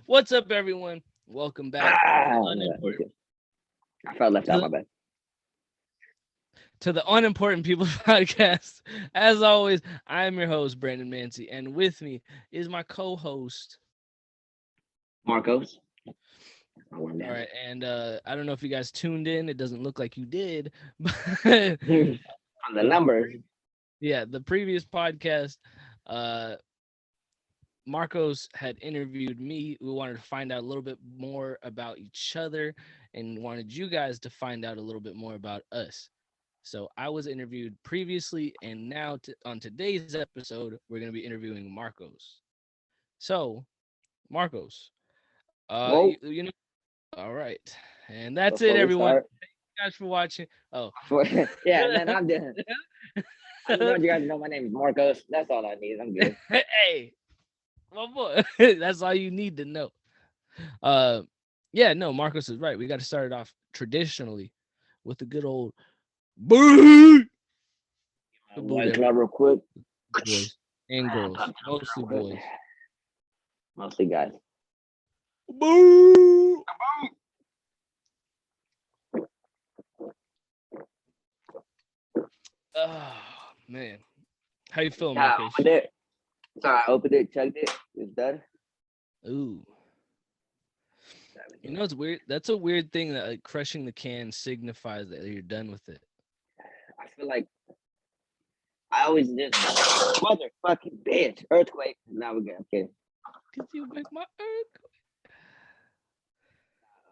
What's up, everyone? Welcome back Okay. I felt left out. to, My bad. to the Unimportant People podcast. As always, I am your host, Brandon Mancy, and with me is my co-host. Marcos. All right, and I don't know if you guys tuned in. It doesn't look like you did, but On the numbers. the previous podcast, uh, Marcos had interviewed me. We wanted to find out a little bit more about each other and wanted you guys to find out a little bit more about us. So I was interviewed previously, and now on today's episode, we're going to be interviewing Marcos. So, Marcos, Well, you know, all right. And that's it, before we everyone. start, Thank you guys for watching. Oh, yeah, and then I'm done. I just want you guys to know my name is Marcos. That's all I need. I'm good. hey, my boy. That's all you need to know. Uh, yeah, no, Marcos is right. We got to start it off traditionally with the good old boo. The boo White there, Claw real quick. boys and girls, mostly boys. Mostly guys. Boo. Oh man, how you feeling, Yeah, I Marcos? opened it. Sorry, I opened it, chugged it. It's done. Ooh, you know it's weird. That's a weird thing that like crushing the can signifies that you're done with it. I feel like I always just motherfucking bitch. Earthquake. Now we're good. I'm kidding. Cause you make my earth.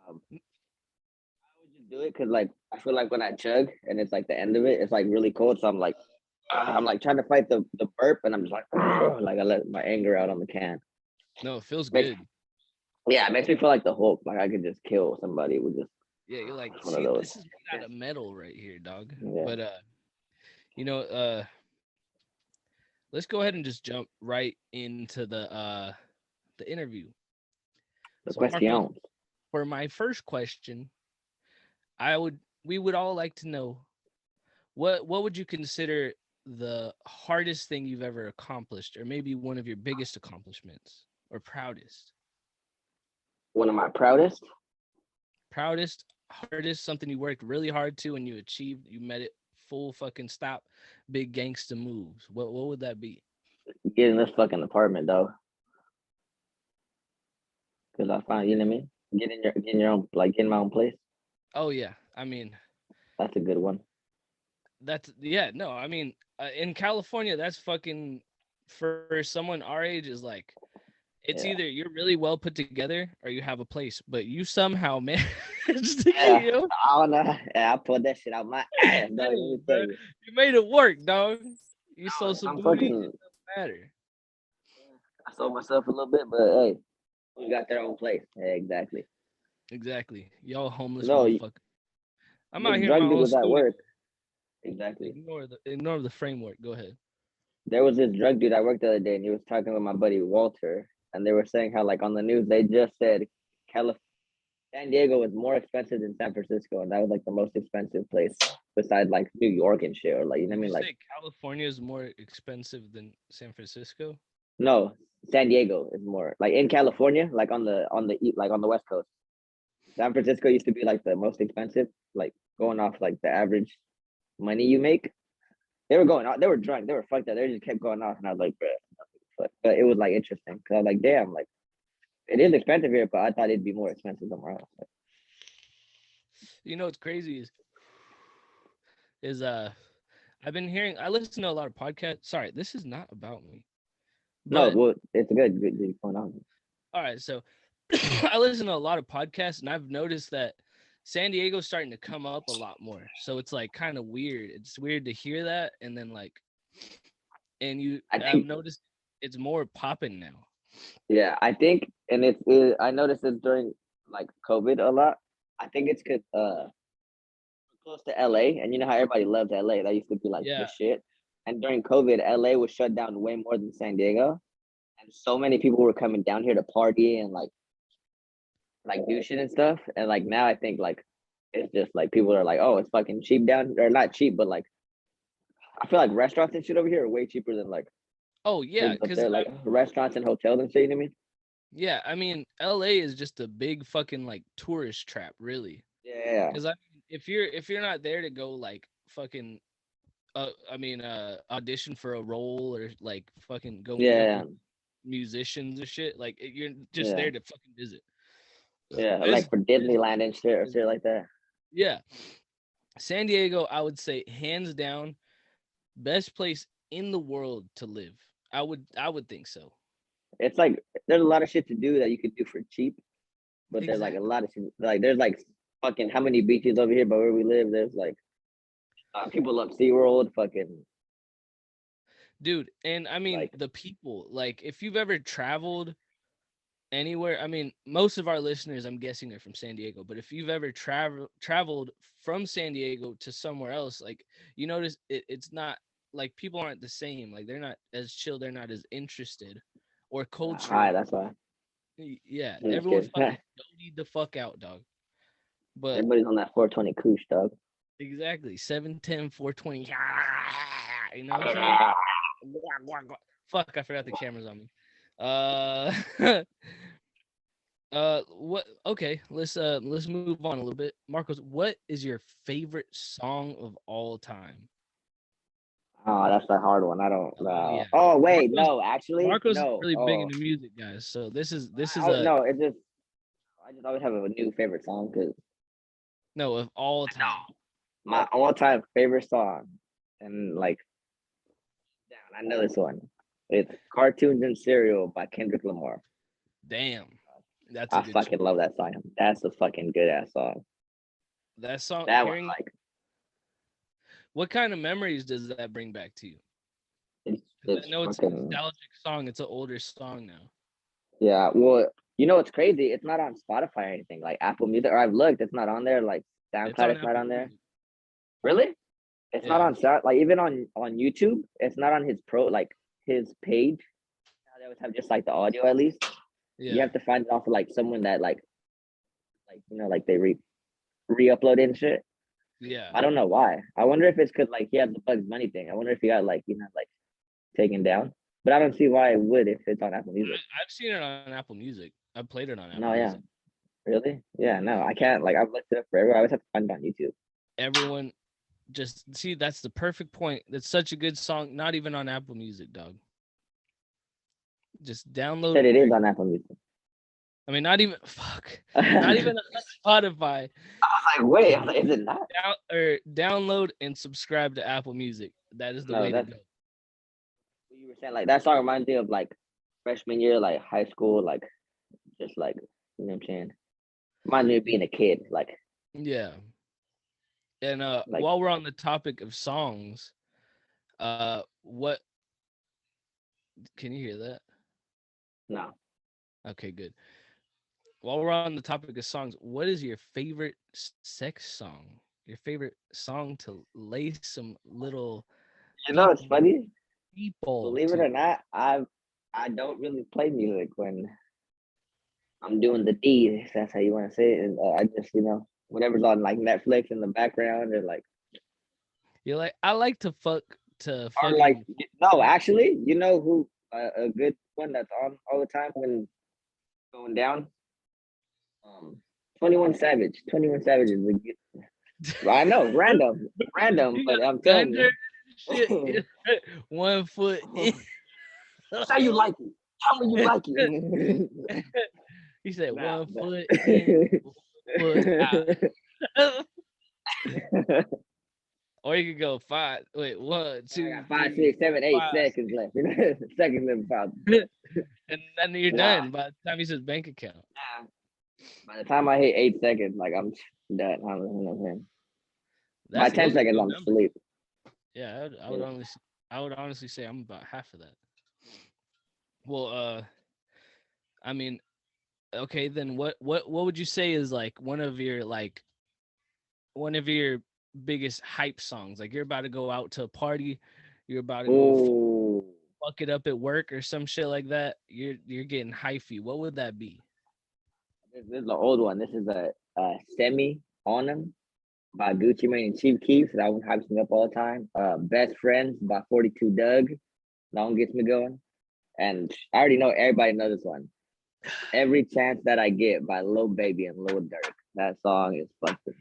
I would just do it because like I feel like when I chug and it's like the end of it, it's like really cold. So I'm like trying to fight the burp, and I'm just like like I let my anger out on the can. No, it feels Makes good. Yeah, it makes me feel like the Hulk. Like I could just kill somebody with just Yeah, you're like, one of see, those. this is made out of metal right here, dog. Yeah. But you know, let's go ahead and just jump right into the interview. The So Marcos, questions. for my first question, I would we would all like to know what would you consider the hardest thing you've ever accomplished, or maybe one of your biggest accomplishments or proudest? One of my proudest. Proudest, hardest, something you worked really hard to and you achieved, you met it full fucking stop, big gangsta moves. What would that be? Getting this fucking apartment though. Because I find, you know what I mean? Getting your own, like getting my own place. Oh yeah, I mean That's a good one. that's yeah no I mean in California that's fucking for someone our age is like it's either Yeah. you're really well put together or you have a place, but you somehow managed to get Yeah. you. I don't know. Yeah, I pulled that shit out my ass, dog. Let Hey, me tell bro, you. you made it work, dog. You sold No, some I'm booty. It fucking. doesn't matter. I sold myself a little bit, but hey, we got their own place. Yeah, exactly. Exactly, y'all homeless No, motherfucker. I'm out this here in my drug dude own was at studio. work. Exactly. Ignore the framework. Go ahead. There was this drug dude I worked the other day, and he was talking with my buddy Walter, and they were saying how, like, on the news, they just said California, San Diego was more expensive than San Francisco, and that was like the most expensive place besides like New York and shit, or like, you know Did what I you mean? Like, say California is more expensive than San Francisco? no, San Diego is more like in California, like like on the West Coast. San Francisco used to be like the most expensive, like going off like the average money you make. They were going out, they were drunk, they were fucked up, they just kept going off, and I was like, bro, but it was like interesting because I was like, damn, like it is expensive here, but I thought it'd be more expensive somewhere else. Like, You know what's crazy is I've been hearing. I listen to a lot of podcasts. Sorry, this is not about me. no, But well, it's good going on. all right, so I listen to a lot of podcasts, and I've noticed that San Diego's starting to come up a lot more. So it's like kind of weird. It's weird to hear that, and then like, I I've think, noticed it's more popping now. yeah, I think, and I noticed it during like COVID a lot. I think it's because close to LA, and you know how everybody loves LA. That used to be like the Yeah, shit. And during COVID, LA was shut down way more than San Diego, and so many people were coming down here to party and like do shit and stuff. And like now, I think like it's just like people are like, oh, it's fucking cheap down, or not cheap, but like I feel like restaurants and shit over here are way cheaper than like Oh yeah, Places up because there, like restaurants and hotels and shit. You know what I mean? yeah, I mean, LA is just a big fucking like tourist trap, really. Yeah, Because I mean, if you're not there to go like fucking audition for a role or like fucking go meet up yeah, with musicians or shit, like you're just yeah, there to fucking visit. yeah. Visit, Like for visit, Disneyland and shit or visit. shit like that. Yeah, San Diego, I would say hands down, best place in the world to live. I would think so. It's like there's a lot of shit to do that you could do for cheap, but there's like a Exactly. lot of shit. Like there's like fucking how many beaches over here, but where we live, there's like people love SeaWorld, fucking Dude, and I mean like the people, like if you've ever traveled anywhere, I mean most of our listeners I'm guessing are from San Diego, but if you've ever traveled from San Diego to somewhere else, like you notice it's not like people aren't the same, like they're not as chill, they're not as interested or high. culture. That's why. Yeah, I'm just everyone kidding. fucking need the fuck out, dog. But Everybody's on that 420 Kush, dog. exactly, 710 420. You know what I'm saying? Fuck, I forgot the camera's on me. Uh what okay, let's move on a little bit. Marcos, what is your favorite song of all time? Oh, that's a hard one. I don't Oh know. yeah. Oh wait, Marcos no, actually, Marcos is no. really big Oh, into music, guys. So this is I a no. It just I just always have a new favorite song because no of all no, time. my all-time favorite song, and like, damn, I know this one. It's "Cartoons and Cereal" by Kendrick Lamar. Damn. That's a I good choice. fucking love that song. That's a fucking good ass song. That song, That one, hearing like, what kind of memories does that bring back to you? Because I it's know it's a fucking nostalgic song. It's an older song now. yeah. Well, you know what's crazy? It's not on Spotify or anything like Apple Music. Or I've looked, it's not on there. Like It's SoundCloud, on it's not Apple on there. Music. Really? It's not Yeah. on Sound. Like even on YouTube, it's not on his his page. Now they always have just like the audio at least. You Yeah. have to find it off of like someone that like like they re-upload and shit. Yeah. I don't know why. I wonder if it's because like he had the Bugs Bunny thing. I wonder if he got like like taken down. But I don't see why it would if it's on Apple Music. I've seen it on Apple Music. I played it on Apple No, yeah, Music. really, yeah, no, I can't. Like I've looked it up forever. I always have to find it on YouTube. Everyone just see that's the perfect point. That's such a good song. Not even on Apple Music, dog. Just You download. said it is on Apple Music. I mean, not even fuck. Not I even on Spotify. was like, wait, I was like, is it not? Download and subscribe to Apple Music. That is the No, way to that's go. what you were saying. Like that song reminds me of like freshman year, like high school, like just like you know what I'm saying. Reminds me of being a kid, Yeah. And like while we're on the topic of songs, what can you hear that? no. Okay, good. While we're on the topic of songs, what is your favorite sex song? Your favorite song to lay some little You know, it's people funny. people Believe it to? or not, I don't really play music when I'm doing the deed. If that's how you want to say it. And I just whatever's on like Netflix in the background or like You're like, I like to fuck to or like fucking no, fuck. actually, you know who a good one that's on all the time when going down. Um, 21 Savage. 21 Savage is a good. I know, random, You but got I'm a gun telling there, shit. you. 1 foot in. Say you like it. Tell me you like it. He said Nah, one but foot in, 1 foot out. Or you could go five. Wait, one, I two, got five, three, six, four, seven, eight five, seconds left. Seconds left about. and then you're Nah, done by the time he says bank account. nah. By the time I hit 8 seconds, like I'm done. I don't know what I'm saying. By That's 10 those are seconds, good I'm numbers. asleep. Yeah, Yeah. I would honestly say I'm about half of that. Well, I mean, okay, then what would you say is like one of your biggest hype songs? Like you're about to go out to a party, you're about to go Oh, fuck it up at work or some shit like that. You're getting hyphy. What would that be? this is the old one. This is a semi on them by Gucci Mane and Chief Keef. That one hypes me up all the time. Best Friends by 42 Doug. That one gets me going. and I already know everybody knows this one. Every Chance That I Get by Lil Baby and Lil Durk. That song is fucking.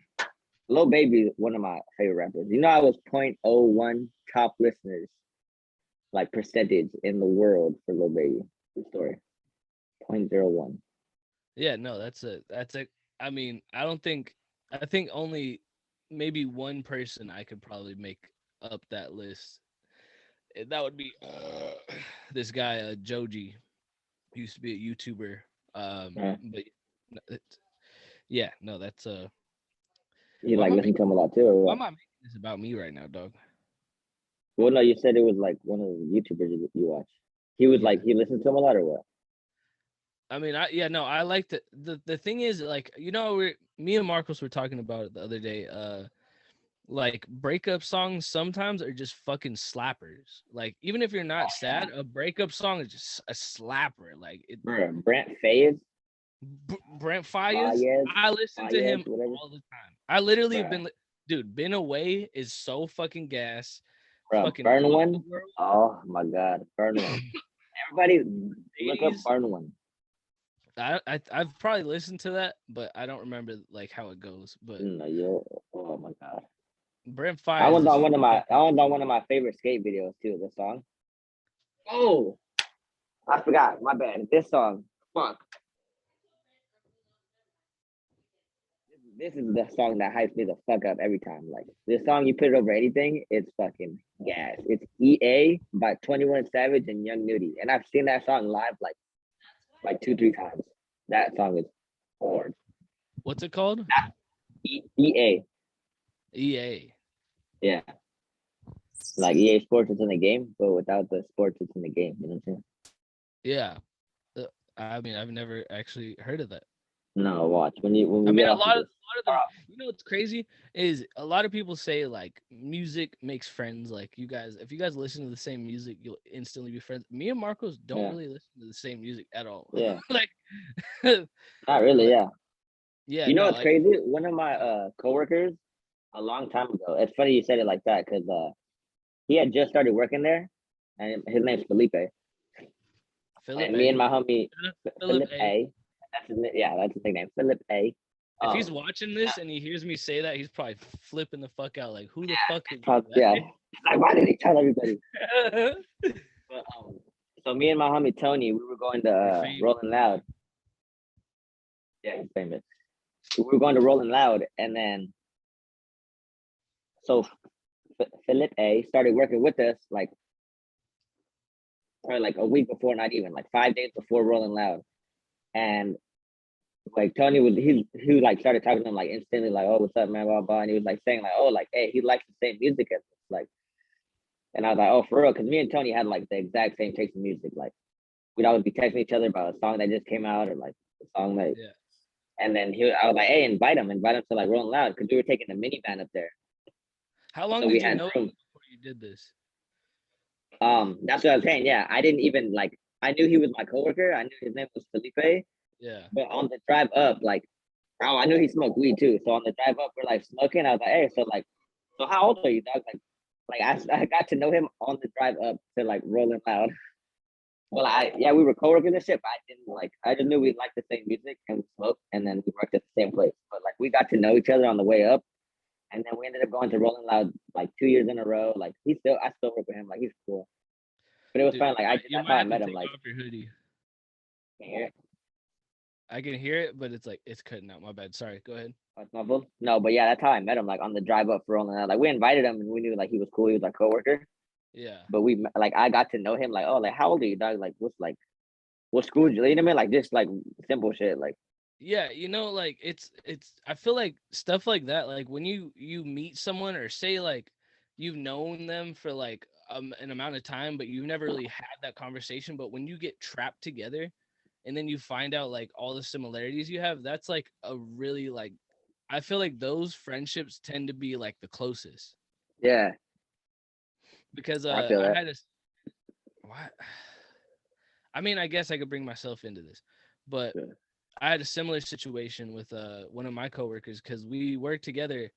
Lil Baby is one of my favorite rappers. You know, I was 0.01 top listeners, like percentage in the world for Lil Baby. True story. 0.01. Yeah, no, that's a. I mean, I think only maybe one person I could probably make up that list. That would be this guy Joji. He used to be a YouTuber. Yeah. But yeah, no, that's You why am like I listen making to him a lot too, or why what? am I making this about me right now, dog? Well, no, you said it was like one of the YouTubers you watch. He was Yeah. like, he listened to him a lot, or what? I mean, I like the thing is like me and Marcos were talking about it the other day. Like breakup songs sometimes are just fucking slappers. Like even if you're not sad, a breakup song is just a slapper. Like it. Bro, Brent Fayez, Brent Fayez, Fayez, I listen to Fayez, him whatever. all the time. I literally have Bro, been, dude, Been Away is so fucking gas. bro, Fucking Burn Rock the One. World. Oh my God, Burn One. Everybody look up 80s. Burn One. I've probably listened to that, but I don't remember like how it goes. But No, yo, oh my God. Brent I Fayez was is on one of my I fucking was on one of my favorite skate videos too. This song. Oh, I forgot. My bad. This song. Fuck. This is the song that hypes me the fuck up every time. Like this song, you put it over anything, it's fucking gas. It's EA by 21 Savage and Young Nudie, and I've seen that song live like 2 3 times. That song is hard. what's it called? EA, EA. yeah, like EA Sports is in the game, but without the sports, it's in the game. You know what I'm saying? Yeah. Uh, I mean, I've never actually heard of that. No, watch when I we mean, get off of this. a lot of them. You know what's crazy is a lot of people say like music makes friends. Like you guys, if you guys listen to the same music, you'll instantly be friends. Me and Marcos don't Yeah, really listen to the same music at all. yeah, Like, not really. like Yeah, yeah, you know no, what's like crazy? One of my coworkers a long time ago. It's funny you said it like that because he had just started working there, and his name's Felipe. Philip And me and A. my homie Philip Philip A. A. That's his nickname, Philip A. If he's Um, watching this and he hears me say that, he's probably flipping the fuck out. Like, who the fuck is yeah. Like, why did he tell everybody? that? But so me and my homie Tony, we were going to You're famous. Rolling Loud. Yeah, he's famous. We were going to Rolling Loud, and then so Philip A. started working with us like probably like a week before, not even like 5 days before Rolling Loud, and like Tony was he like started talking to him like instantly like, oh, what's up, man, blah blah, and he was like saying like, oh, like, hey, he likes the same music as us. Like, and I was like, oh, for real, because me and Tony had like the exact same taste in music. Like we'd always be texting each other about a song that just came out or like a song that, Yeah. and then I was like, hey, invite him to like Rolling Loud because we were taking a minivan up there, How long so we did you had know room. before you did this? That's what I was saying. Yeah, I didn't even like. I knew he was my coworker. I knew his name was Felipe, Yeah. but on the drive up, like, oh, I knew he smoked weed too. So on the drive up, we're like smoking. I was like, hey, so like, so how old are you, dog? I got to know him on the drive up to like Rolling Loud. Well, yeah, we were coworkers and shit, but I didn't like. I just knew we liked the same music and we smoked, and then we worked at the same place. But like, we got to know each other on the way up, and then we ended up going to Rolling Loud like 2 years in a row. Like, I still work with him. Like, he's cool. But it was Dude, fun. Like, you that's might how I have to met him. take Like, off your hoodie. yeah, I can hear it, but it's like it's cutting out. My bad. Sorry. Go ahead. that's my fault. No, but yeah, that's how I met him. Like on the drive up for Rolling Loud. Like, we invited him, and we knew like he was cool. He was our coworker. Yeah. But like I got to know him. Like, oh, like how old are you, dog? Like, what school did you? You know what I mean? Like, just like simple shit. Like, Yeah, like it's I feel like stuff like that, like when you meet someone or say like you've known them for like an amount of time, but you've never really had that conversation, but when you get trapped together and then you find out like all the similarities you have, that's like a really like I feel like those friendships tend to be like the closest yeah, because I feel I that. had a what I mean, I guess I could bring myself into this, but Yeah. I had a similar situation with one of my coworkers because we worked together,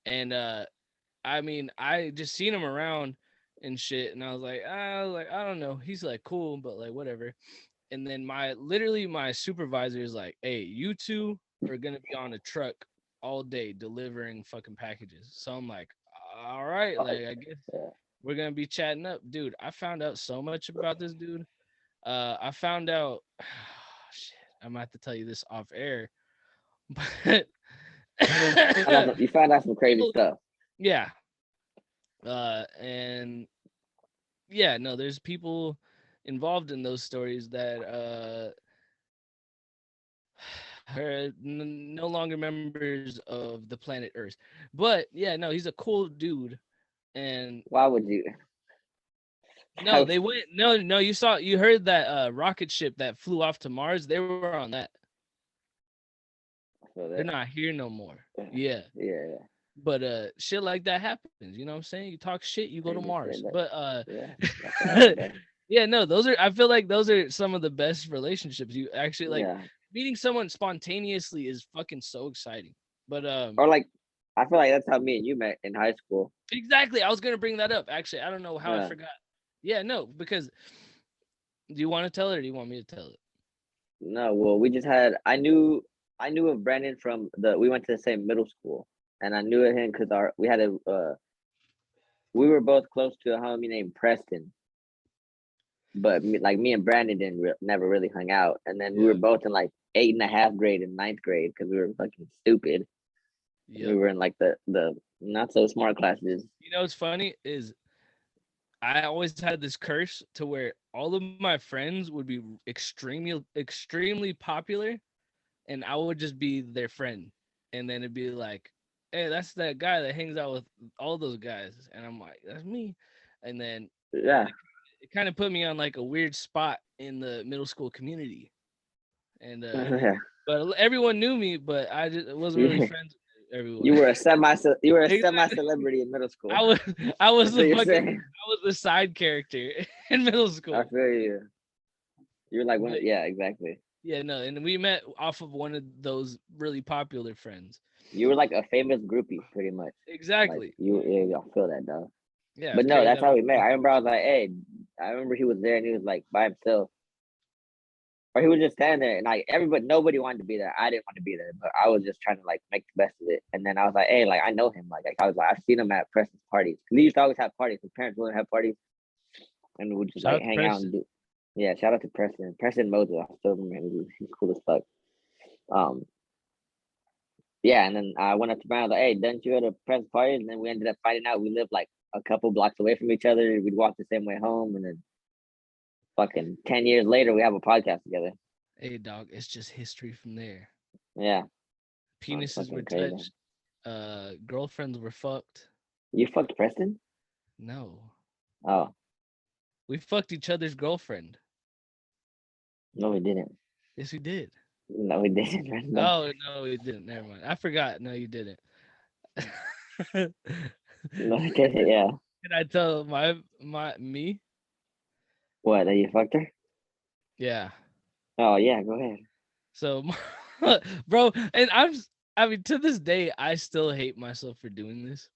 and I mean, I just seen him around, and shit. And I was like, I don't know. He's like, cool, but like whatever. And then my supervisor is like, hey, you two are gonna be on a truck all day delivering fucking packages. So I'm like, all right, Oh, like I guess yeah. we're gonna be chatting up. Dude, I found out so much about this dude. I found out shit, I'm gonna have to tell you this off air. But You found out some crazy people, stuff. yeah. And yeah, no, there's people involved in those stories that are no longer members of the planet Earth. But yeah, no, he's a cool dude. And Why would you? no, they went. No, you heard that rocket ship that flew off to Mars. They were on that. So They're not here no more. Yeah, yeah, but shit like that happens. You know what I'm saying? You talk shit, you go to crazy Mars. shit. But Yeah, that's what happened there. yeah, no, those are. I feel like those are some of the best relationships. You actually like Yeah, meeting someone spontaneously is fucking so exciting. But or like, I feel like that's how me and you met in high school. exactly, I was gonna bring that up. Actually, I don't know how I Yeah. forgot. Yeah, no, because do you want to tell it or do you want me to tell it? No, well, we just had. I knew of Brandon from the. We went to the same middle school, and I knew of him because we had a. We were both close to a homie named Preston, but me and Brandon never really hung out. And then we were Yeah. both in like eight and a half grade and ninth grade because we were fucking stupid. We Yep. were in like the not so smart classes. You know what's funny is I always had this curse to where all of my friends would be extremely popular, and I would just be their friend, and then it'd be like, hey, that's that guy that hangs out with all those guys, and I'm like, that's me, and then Yeah, it kind of put me on like a weird spot in the middle school community, and yeah. but everyone knew me, but I just wasn't really You, friends with everyone. you were a you were a semi Exactly. celebrity in middle school. I was I was That's what the you're fucking saying. I was the side character in middle I school. feel you. You're like one. But Yeah, exactly. yeah, no, and we met off of one of those really popular friends. You were like a famous groupie, pretty much. Like Exactly. yeah, I feel that though. Yeah, it's But no, crazy that's how how we met. I remember I was like, hey, I remember he was there and he was like by himself. Or he was just standing there and like nobody wanted to be there. I didn't want to be there, but I was just trying to like make the best of it. And then I was like, hey, like I know him. Like I was like, I've seen him at Preston's parties. He used to always have parties. His parents wouldn't have parties and we would just shout like out to hang out and Preston. do. Yeah, shout out to Preston. Preston Moses. I still remember him. He's cool as fuck. Um, yeah, and then I went up to Brian. I was like, "Hey, didn't you go to Preston's parties?" And then we ended up finding out we lived like a couple blocks away from each other. We'd walk the same way home, and then fucking 10 years later, we have a podcast together. Hey dog, it's just history from there. Yeah, that's Penises were fucking crazy. touched, girlfriends were fucked. You fucked Preston? No. Oh We fucked each other's girlfriend. no, we didn't. Yes, we did. No, we didn't. No, Oh no, we didn't. Never mind. I forgot. No, you didn't. Can no, we didn't. Yeah. I tell my me? What? That you fucked her? Yeah. Oh yeah. Go ahead. So, bro, and I mean, to this day, I still hate myself for doing this.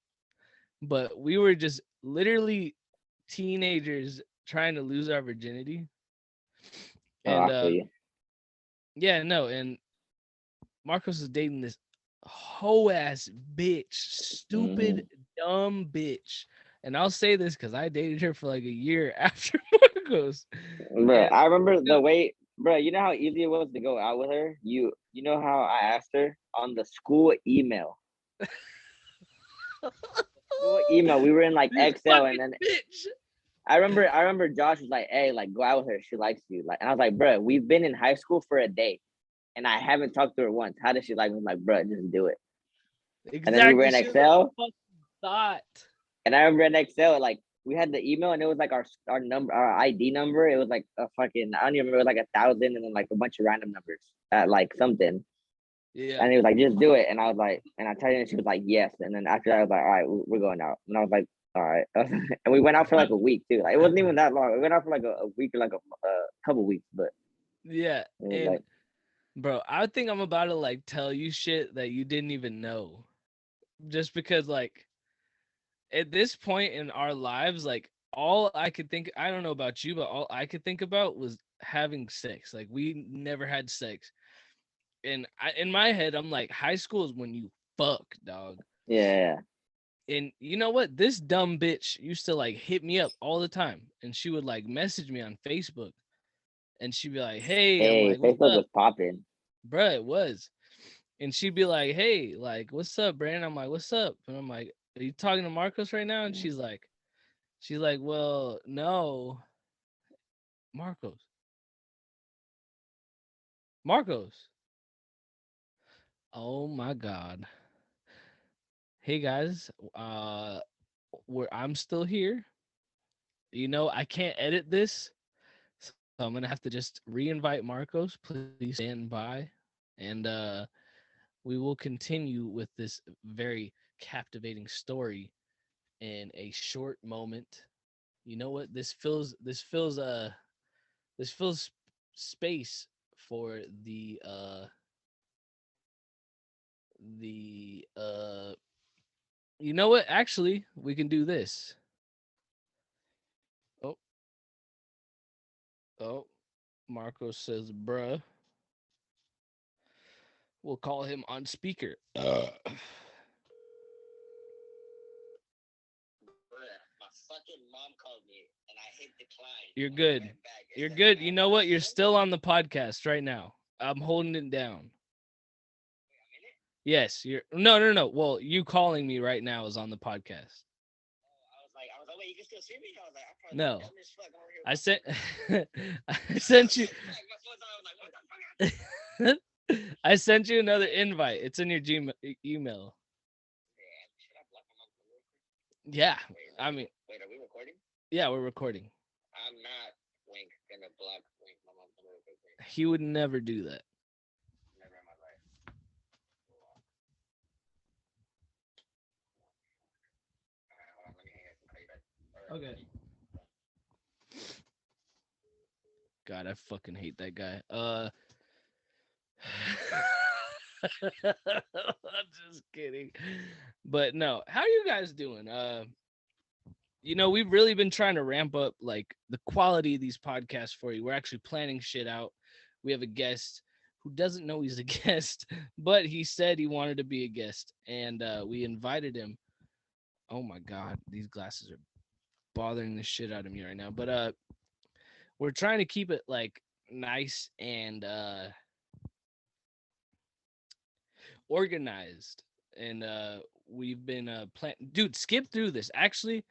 But we were just literally teenagers trying to lose our virginity, Oh, and I feel you. yeah, no, and Marcos is dating this hoe ass bitch, stupid, Mm-hmm. dumb bitch. And I'll say this because I dated her for like a year after Marcos. Bro, And I remember no, the way, bro. You know how easy it was to go out with her. You know how I asked her on the school email. School email. We were in like this Excel, and fucking then bitch. I remember Josh was like, "Hey, like go out with her. She likes you." Like, and I was like, "Bro, we've been in high school for a day, and I haven't talked to her once. How does she like me?" I'm like, "Bro, just do it." And then we were Exactly. in She was like, Excel, fucking thought. and I remember in Excel, like we had the email, and it was like our number, our ID number. It was like a fucking I don't even remember, like 1,000, and then like a bunch of random numbers at like something. Yeah. And he was like, "Just do it." And I was like, and I told her, and she was like, "Yes." And then after that, I was like, "All right, we're going out." And I was like, "All right." And we went out for like a week too. Like it wasn't even that long. We went out for like a week or like a couple weeks, but Yeah. it was And like, bro, I think I'm about to like tell you shit that you didn't even know. Just because like at this point in our lives, like all I could think, I don't know about you, but all I could think about was having sex. Like we never had sex. And in my head, I'm like, high school is when you fuck, dog. Yeah. And you know what? This dumb bitch used to like hit me up all the time. And she would like message me on Facebook and she'd be like, hey, I'm Hey, like, what's Facebook up? was popping. Bruh, it was. And she'd be like, hey, like, what's up, Brandon? I'm like, what's up? And I'm like, are you talking to Marcos right now? And she's like, well, no, Marcos. Marcos. Oh my God. Hey guys, I'm still here. I can't edit this, so I'm gonna have to just re-invite Marcos. Please stand by, and we will continue with this very captivating story in a short moment. You know what? This fills space for the you know what? Actually, we can do this. Oh, oh, Marcos says, bruh. We'll call him on speaker. My fucking mom called me and I hit decline. You're good. You're good. You know what? You're still on the podcast right now. I'm holding it down. Yes, you're no, no, no. Well, you calling me right now is on the podcast. I was like, wait, you can still see me? I was like, I'm probably No. dumb as fuck. I sent I sent you I sent you another invite. It's in your Gmail email. Yeah. I mean, wait, are we recording? yeah, we're recording. I'm not Wink gonna block Wink. My mom's gonna record Wink. He would never do that. Never in my life. Hold on, let me hang up and call you back. Okay. God, I fucking hate that guy. I'm just kidding. But no, how are you guys doing? We've really been trying to ramp up like the quality of these podcasts for you. We're actually planning shit out. We have a guest who doesn't know he's a guest, but he said he wanted to be a guest, and we invited him. Oh my god, these glasses are bothering the shit out of me right now. But we're trying to keep it like nice and organized, and we've been dude, skip through this. Actually,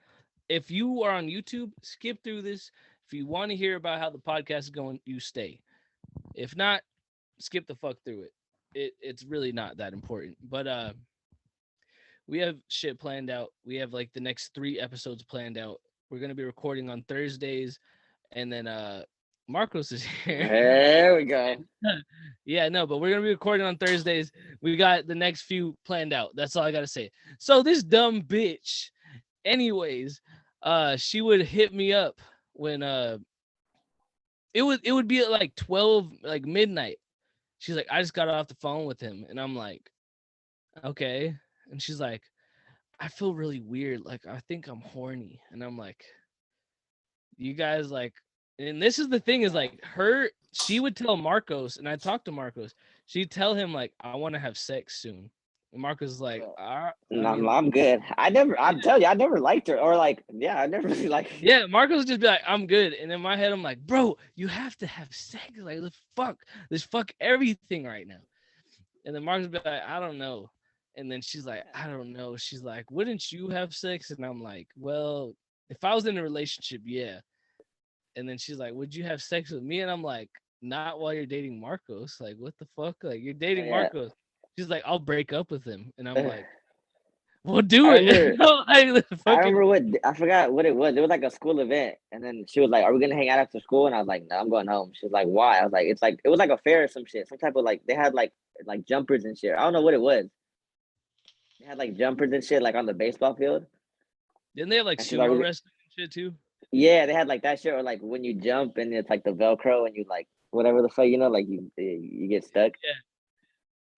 if you are on YouTube, skip through this. If you want to hear about how the podcast is going, you stay. If not, skip the fuck through it. It's really not that important. But we have shit planned out. We have like the next 3 episodes planned out. We're gonna be recording on Thursdays, and then Marcos is here. There we go. Yeah, no, but we're gonna be recording on Thursdays. We got the next few planned out. That's all I gotta say. So this dumb bitch, anyways, she would hit me up when it would be at like 12, like midnight. She's like, I just got off the phone with him, and I'm like, okay. And she's like, I feel really weird. Like I think I'm horny, and I'm like, you guys like, and this is the thing is like she would tell Marcos, and I talked to Marcos. She'd tell him like, I want to have sex soon. And Marcos is like, I No, mean, I'm good. I'm telling you, I never liked her. Or like, yeah, I never really like. yeah, Marcos would just be like, I'm good. And in my head, I'm like, bro, you have to have sex. Like, let's fuck everything right now. And then Marcos would be like, I don't know. And then she's like, I don't know. She's like, wouldn't you have sex? And I'm like, well, if I was in a relationship, yeah. And then she's like, would you have sex with me? And I'm like, not while you're dating Marcos. Like, what the fuck? Like, you're dating Yeah. Marcos. She's like, I'll break up with him. And I'm like, well, do I it. remember. I Fucking, remember I forgot what it was. It was like a school event, and then she was like, "Are we gonna hang out after school?" And I was like, "No, I'm going home." She was like, "Why?" I was like, "It's like it was like a fair or some shit, some type of like they had like jumpers and shit. I don't know what it was. They had like jumpers and shit like on the baseball field." didn't they have like And she's like, sumo wrestling and shit too? "Yeah, they had like that shit, or like when you jump and it's like the Velcro and you like whatever the fuck, like you get stuck." Yeah.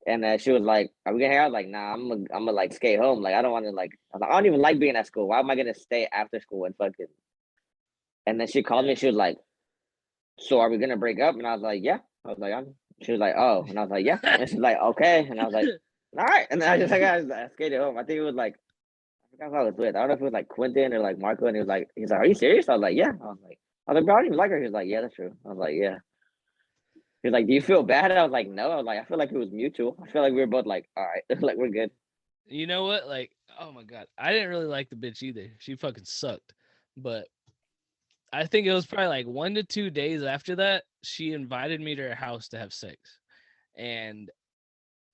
And she was like, "Are we gonna hang out?" Like, nah, I'm gonna like skate home. Like, I don't want to like, I don't even like being at school. Why am I gonna stay after school and fucking And then she called me. She was like, "So are we gonna break up?" And I was like, "Yeah." I was like, "I'm." She was like, "Oh," and I was like, "Yeah." And she's like, "Okay," and I was like, "All right." And then I skated home. I think it was like I forgot who I was with. I don't know if it was like Quentin or like Marco. And he's like, "Are you serious?" I was like, "Yeah." I was like, "Bro, I don't even like her." He was like, "Yeah, that's true." I was like, "Yeah." He was like, "Do you feel bad?" I was like, "No." I was like, "I feel like it was mutual. I feel like we were both like, all right, like we're good." You know what? Like, oh my god, I didn't really like the bitch either. She fucking sucked. But I think it was probably like 1 to 2 days after that, she invited me to her house to have sex. And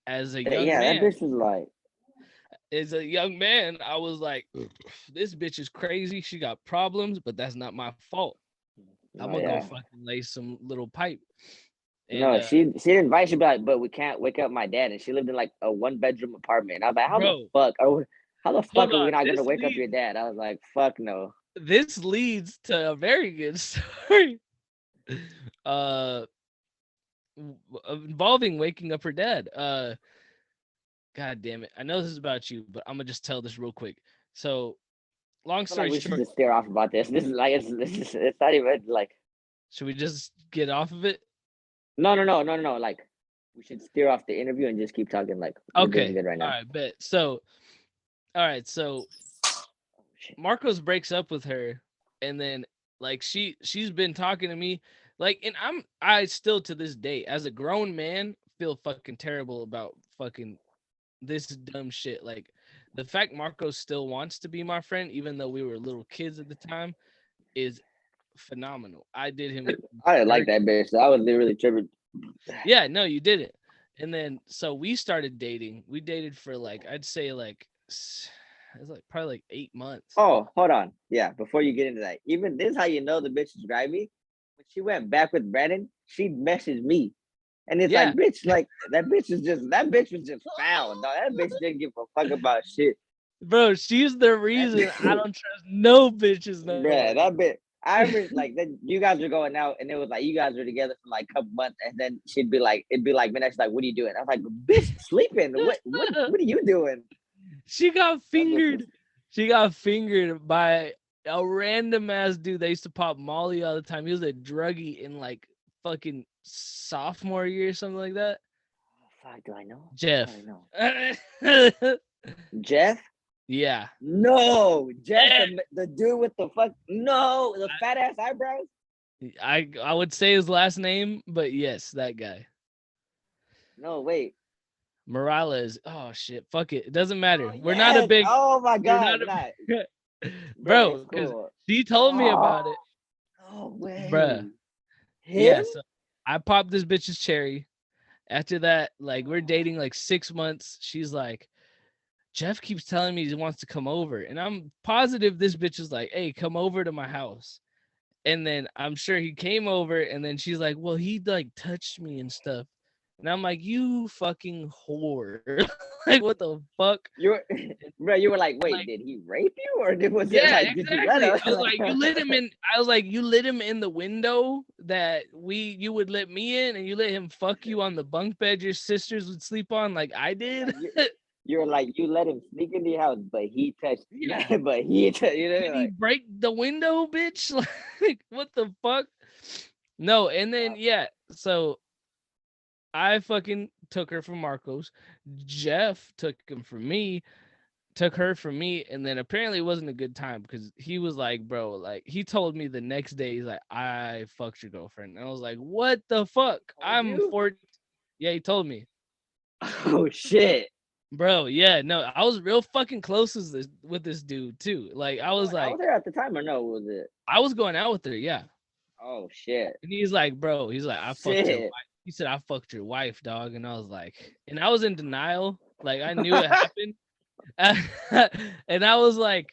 as a young Yeah, that man, bitch was like, I was like, this bitch is crazy. She got problems, but that's not my fault. I'm "Oh gonna go yeah." fucking lay some little pipe. And No, she didn't invite. She'd be like, "But we can't wake up my dad." And she lived in like a 1 bedroom apartment. And I was like, bro, how the hold fuck are we on. not gonna wake up your dad?" I was like, "Fuck no." This leads to a very good story. Uh Involving waking up her dad. God damn it. I know this is about you, but I'm gonna just tell this real quick. So, long I feel like story we should short, just steer off about this. This is like it's not even like should we just get off of it? no. Like we should steer off the interview and just keep talking. Like we're doing Okay. good right All now. right, bet. So, all right, so Oh, shit. Marcos breaks up with her, and then like she's been talking to me, like, and I still to this day, as a grown man, feel fucking terrible about fucking this dumb shit. Like, the fact Marcos still wants to be my friend, even though we were little kids at the time, is phenomenal. I did him I didn't like dirty. that bitch. I was literally tripping. Yeah, no, you did it. And then so we started dating. We dated for like, I'd say like it was like probably like 8 months. Oh, hold on. Yeah, before you get into that, even this is how you know the bitch is grimy. When she went back with Brandon, she messaged me. And it's Yeah, like, bitch, like that bitch was just foul, dog. That bitch didn't give a fuck about shit. bro, she's the That reason I bitch, don't trust no bitches no bruh, more. that bitch. I remember like then you guys were going out and it was like you guys were together for like a couple months and then she'd be like, it'd be like, man, she's like, what are you doing? I was like, bitch, sleeping. What are you doing? She got That bitch was fingered. She got fingered by a random ass dude that used to pop Molly all the time. He was a druggie in like fucking sophomore year or something like that. fuck, do I know? I Jeff. probably know. Jeff? Yeah. No, Jeff, Eh, the dude with the fuck no, the fat ass eyebrows. I would say his last name, but yes, that guy. No, wait. Morales. Oh shit. Fuck it. It doesn't matter. Oh yes. Oh my We're god. not Nah, a bro, bro, it's because cool. she told me about Oh it. no way. Bruh. Yeah. Him? So I popped this bitch's cherry. After that, like we're dating like 6 months. She's like, Jeff keeps telling me he wants to come over. And I'm positive this bitch is like, hey, come over to my house. And then I'm sure he came over, and then she's like, well, he like touched me and stuff. And I'm like, you fucking whore. Like, what the fuck? You were, bro, you were like, wait, Like, did he rape you? Or was it yeah, like, did you let exactly. him? I was like, you let him in. I was like, you let him in the window that you would let me in, and you let him fuck you on the bunk bed your sisters would sleep on, like I did. like you were like, you let him sneak into your house, but he touched Yeah. but he touched, you know, Did he like break the window, bitch? Like, what the fuck? No, and then yeah, so I fucking took her from Marcos. Jeff took him from me, took her from me, and then apparently it wasn't a good time because he was like, bro, like he told me the next day, he's like, I fucked your girlfriend. And I was like, what the fuck? told I'm you? 40. Yeah, he told me. Oh shit. Bro, yeah, no, I was real fucking close with this dude too. Like You I was going out like, there at the time or no? Was it? I was going out with her, yeah. Oh shit. And he's like, bro, he's like, I fucked your wife. Shit. He said, I fucked your wife, dog. And I was like, and I was in denial. Like I knew it happened. And I was like,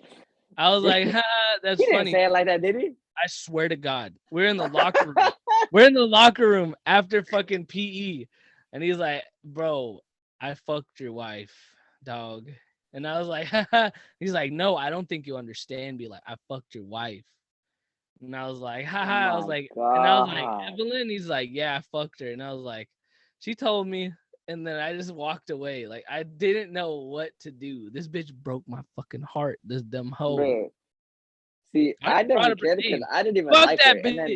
ha, He that's didn't funny. say it like that, did he? I swear to God, we're in the locker room. We're in the locker room after fucking PE. And he's like, bro, I fucked your wife, dog. And I was like, he's like, no, I don't think you understand me. Like, I fucked your wife. And I was like, Oh haha. my And I was like, god. Evelyn? He's like, yeah, I fucked her. And I was like, she told me. And then I just walked away. Like, I didn't know what to do. This bitch broke my fucking heart. This dumb hoe. Bro. See, I I just brought never up her cared because name. I didn't even Fuck like her. that And then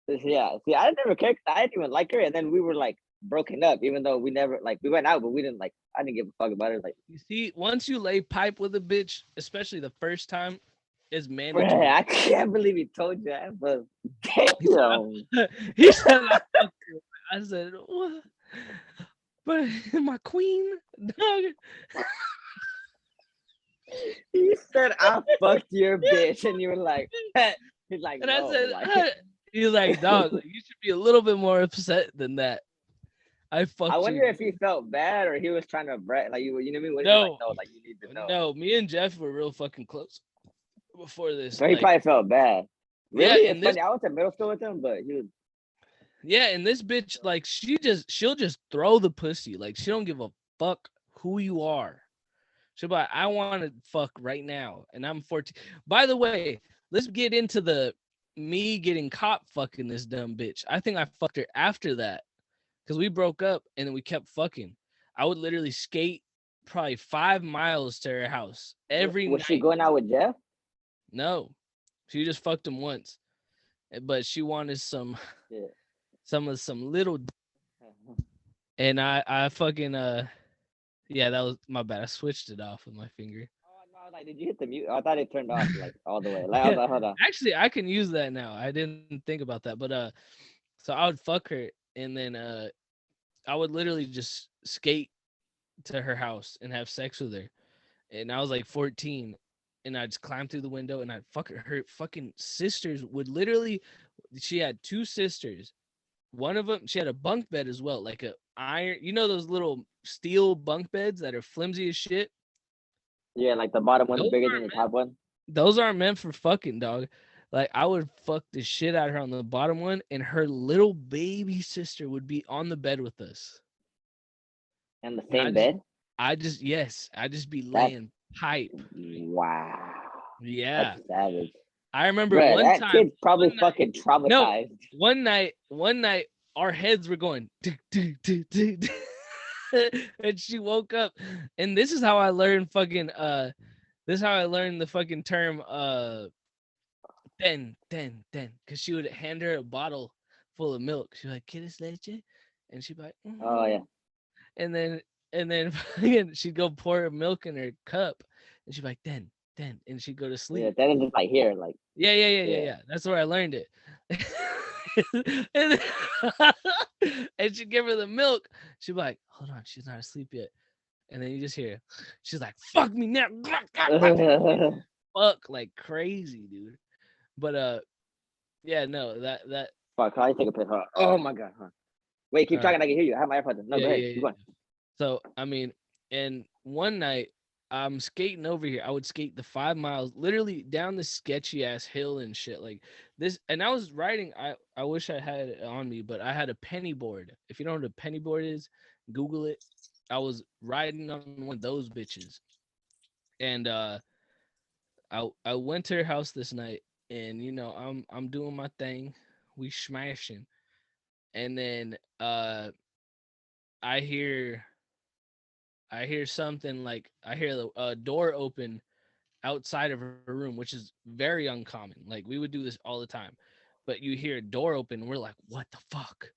bitch. yeah, see, I never cared 'cause I didn't even like her. And then we were like broken up, even though we never like we went out, but we didn't like. I didn't give a fuck about her. Like, You see, once you lay pipe with a bitch, especially the first time, it's bruh, mandatory. I can't believe he told you that, but He said, damn, he said I fucked her. I said, what? But my queen, dog. he said I fucked your bitch, and you were like, he's like, And I no, said, like. he's like, dog, like, you should be a little bit more upset than that. I I fucked your wonder if he queen. felt bad or he was trying to brag, like you know what I mean? What if he like, No, no, like you need to know? no, me and Jeff were real fucking close before this. So he Like, probably felt bad. yeah, Really, it's and this, funny. I went to middle school with him, but he was. yeah, and this bitch, like, she'll just throw the pussy. Like, she don't give a fuck who you are. She'll be like, I want to fuck right now, and I'm 14. By the way, let's get into the me getting caught fucking this dumb bitch. I think I fucked her after that because we broke up and then we kept fucking. I would literally skate probably 5 miles to her house every Was she night. going out with Jeff? No, she just fucked him once, but she wanted Yeah. some little, and I fucking yeah, that was my bad. I switched it off with my finger. Oh no! I was like, did you hit the mute? I thought it turned off like all the way. Like I was Yeah, like, hold on. actually, I can use that now. I didn't think about that, but so I would fuck her, and then I would literally just skate to her house and have sex with her, and I was like 14, and I'd just climb through the window and I'd fuck her. Her fucking sisters would literally. She had two sisters. One of them, she had a bunk bed as well, like a iron. You know those little steel bunk beds that are flimsy as shit. Yeah, like the bottom one's Those bigger than aren't the meant. top one. Those aren't meant for fucking, dog. Like I would fuck the shit out of her on the bottom one, and her little baby sister would be on the bed with us. And the And same bed. yes, I just be That's laying pipe. wow. That's Yeah. savage, I remember bro. one That time, kid's probably one night, fucking no, traumatized. one night, our heads were going, "Tick, tick, tick, tick, tick." And she woke up. And this is how I learned this is how I learned the fucking term then, because she would hand her a bottle full of milk. She'd be like, "¿Quieres leche?" And she'd be like, Oh yeah, and then fucking she'd go pour her milk in her cup, and she'd be like, then, and she'd go to yeah. sleep. That is just like here, like yeah. Yeah. That's where I learned it. and, and she'd give her the milk. She'd be like, "Hold on, she's not asleep yet." And then you just hear, she's like, "Fuck me now." Fuck like crazy, dude. But yeah, no, that Fuck, how I take a piss? Huh? Oh my god, huh? Wait, keep all right. talking. I can hear you. I have my AirPods in. No, go ahead. Keep Yeah. going. So I mean, and one night I'm skating over here. I would skate the 5 miles, literally down the sketchy ass hill and shit like this. And I was riding. I wish I had it on me, but I had a penny board. If you don't know what a penny board is, Google it. I was riding on one of those bitches, and I went to her house this night, and I'm doing my thing. We smashing, and then I hear I hear something like I hear the door open outside of her room, which is very uncommon. Like we would do this all the time, but you hear a door open, and we're like, "What the fuck?"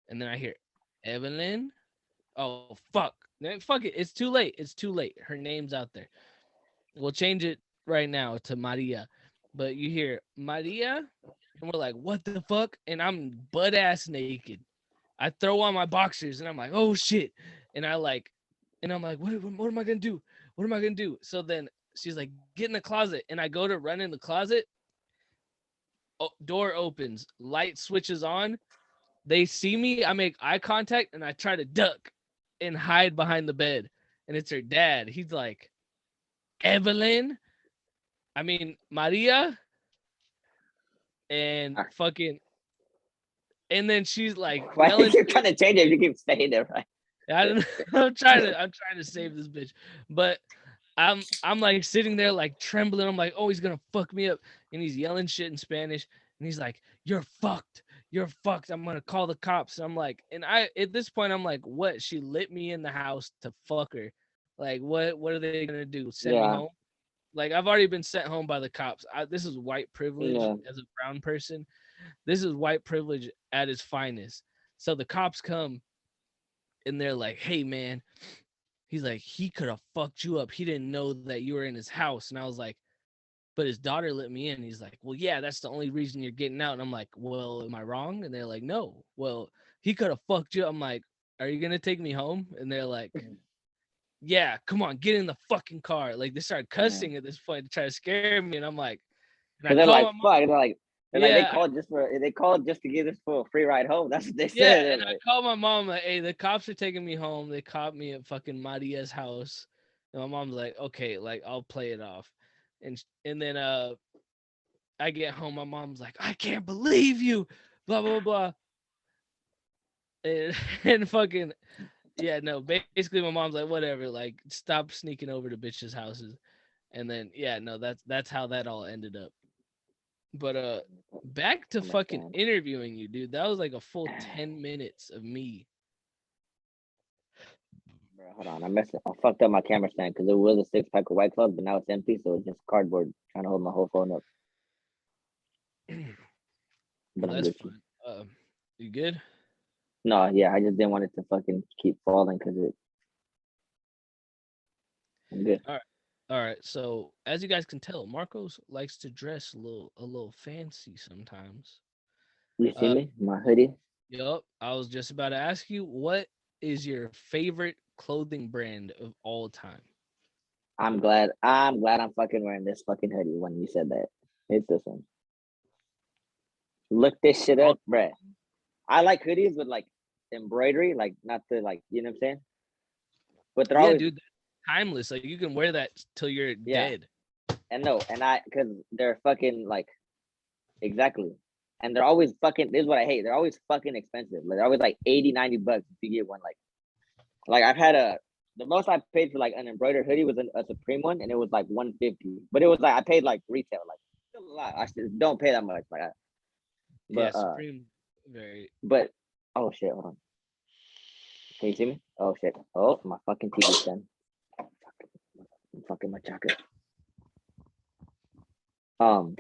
And then I hear Evelyn. Oh fuck! Man, fuck it. It's too late. It's too late. Her name's out there. We'll change it right now to Maria. But you hear Maria, and we're like, "What the fuck?" And I'm butt ass naked. I throw on my boxers, and I'm like, "Oh shit!" And I'm like, what am I gonna do? What am I gonna do? So then she's like, "Get in the closet," and I go to run in the closet. Door opens, light switches on. They see me. I make eye contact, and I try to duck and hide behind the bed. And it's her dad. He's like, "Evelyn, I mean Maria," and Ah, fucking, and then she's like why do you yelling keep shit. trying to change it if you keep staying there, right? I don't know. I'm trying to save this bitch, but I'm like sitting there like trembling. I'm like, "Oh, he's gonna fuck me up," and he's yelling shit in Spanish, and he's like, "You're fucked. You're fucked. I'm gonna call the cops." I'm like, and I at this point I'm like, "What? She lit me in the house to fuck her. Like, what? What are they gonna do? Send me Yeah. home?" like I've already been sent home by the cops. This is white privilege Yeah. as a brown person. This is white privilege at its finest. So the cops come and they're like, "Hey, man," he's like, "He could have fucked you up. He didn't know that you were in his house." And I was like, "But his daughter let me in." He's like, "Well, yeah, that's the only reason you're getting out." And I'm like, "Well, am I wrong?" And they're like, "No." Well, he could have fucked you. I'm like, "Are you gonna take me home?" And they're like, "Yeah, come on, get in the fucking car." Like they started Yeah. cussing at this point to try to scare me, and I'm like, and I Cause they're call my like, mom. fuck. They're like, Yeah, they called just to give us for a free ride home. That's what they yeah, said. They're and I like, called my mom like, "Hey, the cops are taking me home. They caught me at fucking Maria's house." And my mom's like, "Okay, like I'll play it off." And then I get home, my mom's like, "I can't believe you," blah blah blah, and, and fucking yeah, no. Basically, my mom's like, "Whatever, like stop sneaking over to bitches' houses." And then yeah, no, that's how that all ended up. But back to I fucking understand. interviewing you, dude. That was like a full 10 minutes of me. Bro, hold on, I fucked up my camera stand because it was a 6 pack of White Club, but now it's empty, so it's just cardboard trying to hold my whole phone up. But I'm That's Gucci. fine. You good? No, yeah, I just didn't want it to fucking keep falling because I'm good. All right. All right. So as you guys can tell, Marcos likes to dress a little fancy sometimes. You see Uh me? My hoodie. yup. I was just about to ask you, what is your favorite clothing brand of all time? I'm glad I'm fucking wearing this fucking hoodie when you said that. It's this one. Look this shit All, up, bruh. I like hoodies with like embroidery, like not the like, you know what I'm saying? But they're yeah, always, dude, timeless. Like you can wear that till you're yeah. dead. And no, and because they're fucking like, exactly. And they're always fucking, this is what I hate. They're always fucking expensive. Like they're always like 80, 90 bucks if you get one. Like I've had the most I paid for like an embroidered hoodie was a Supreme one, and it was like 150. But it was like I paid like retail, like still a lot. I still don't pay that much. Yeah, But Supreme. Very. but oh shit, hold on. Can you see me? Oh shit. Oh my fucking TV stand. Fucking my jacket. Um,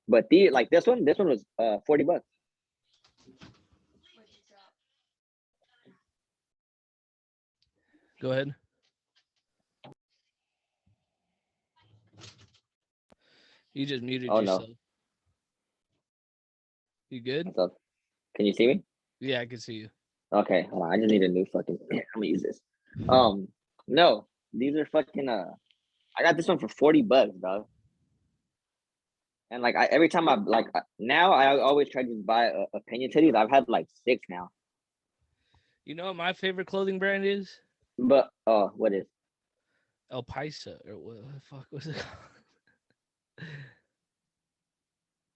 but the like this one was 40 bucks. Go ahead. You just muted Oh no. yourself. You good? What's up? Can you see me? Yeah, I can see you. Okay, hold on. I just need a new fucking. I'm gonna use this. Um, no, these are fucking. I got this one for 40 bucks, dog. And like every time I like now, I always try to just buy opinion titties. I've had like six now. You know what my favorite clothing brand is? But what is El Paisa or what the fuck was it called?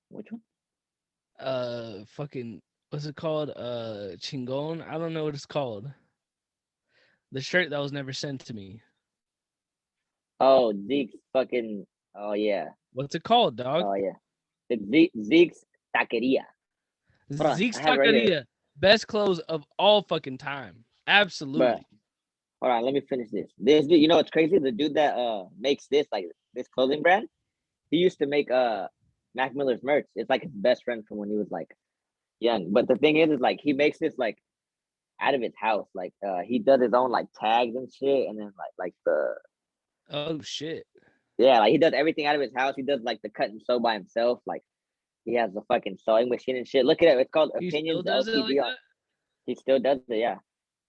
which one? Fucking what's it called? Chingon. I don't know what it's called. The shirt that was never sent to me. Oh, Zeke's fucking. Oh yeah, What's it called, dog? oh yeah. It's Zeke's taqueria. Hold on, I Zeke's have it right here. Taqueria. Best clothes of all fucking time. But Absolutely. hold on, let me finish this. This dude, you know what's crazy? The dude that makes this like this clothing brand, he used to make Mac Miller's merch. It's like his best friend from when he was like young. But the thing is like he makes this like out of his house. Like he does his own like tags and shit, and then like the Oh shit. yeah, like he does everything out of his house. He does like the cut and sew by himself. Like he has the fucking sewing machine and shit. Look at it. It's called He still Opinions does it like LTD. that? He still does it. Yeah,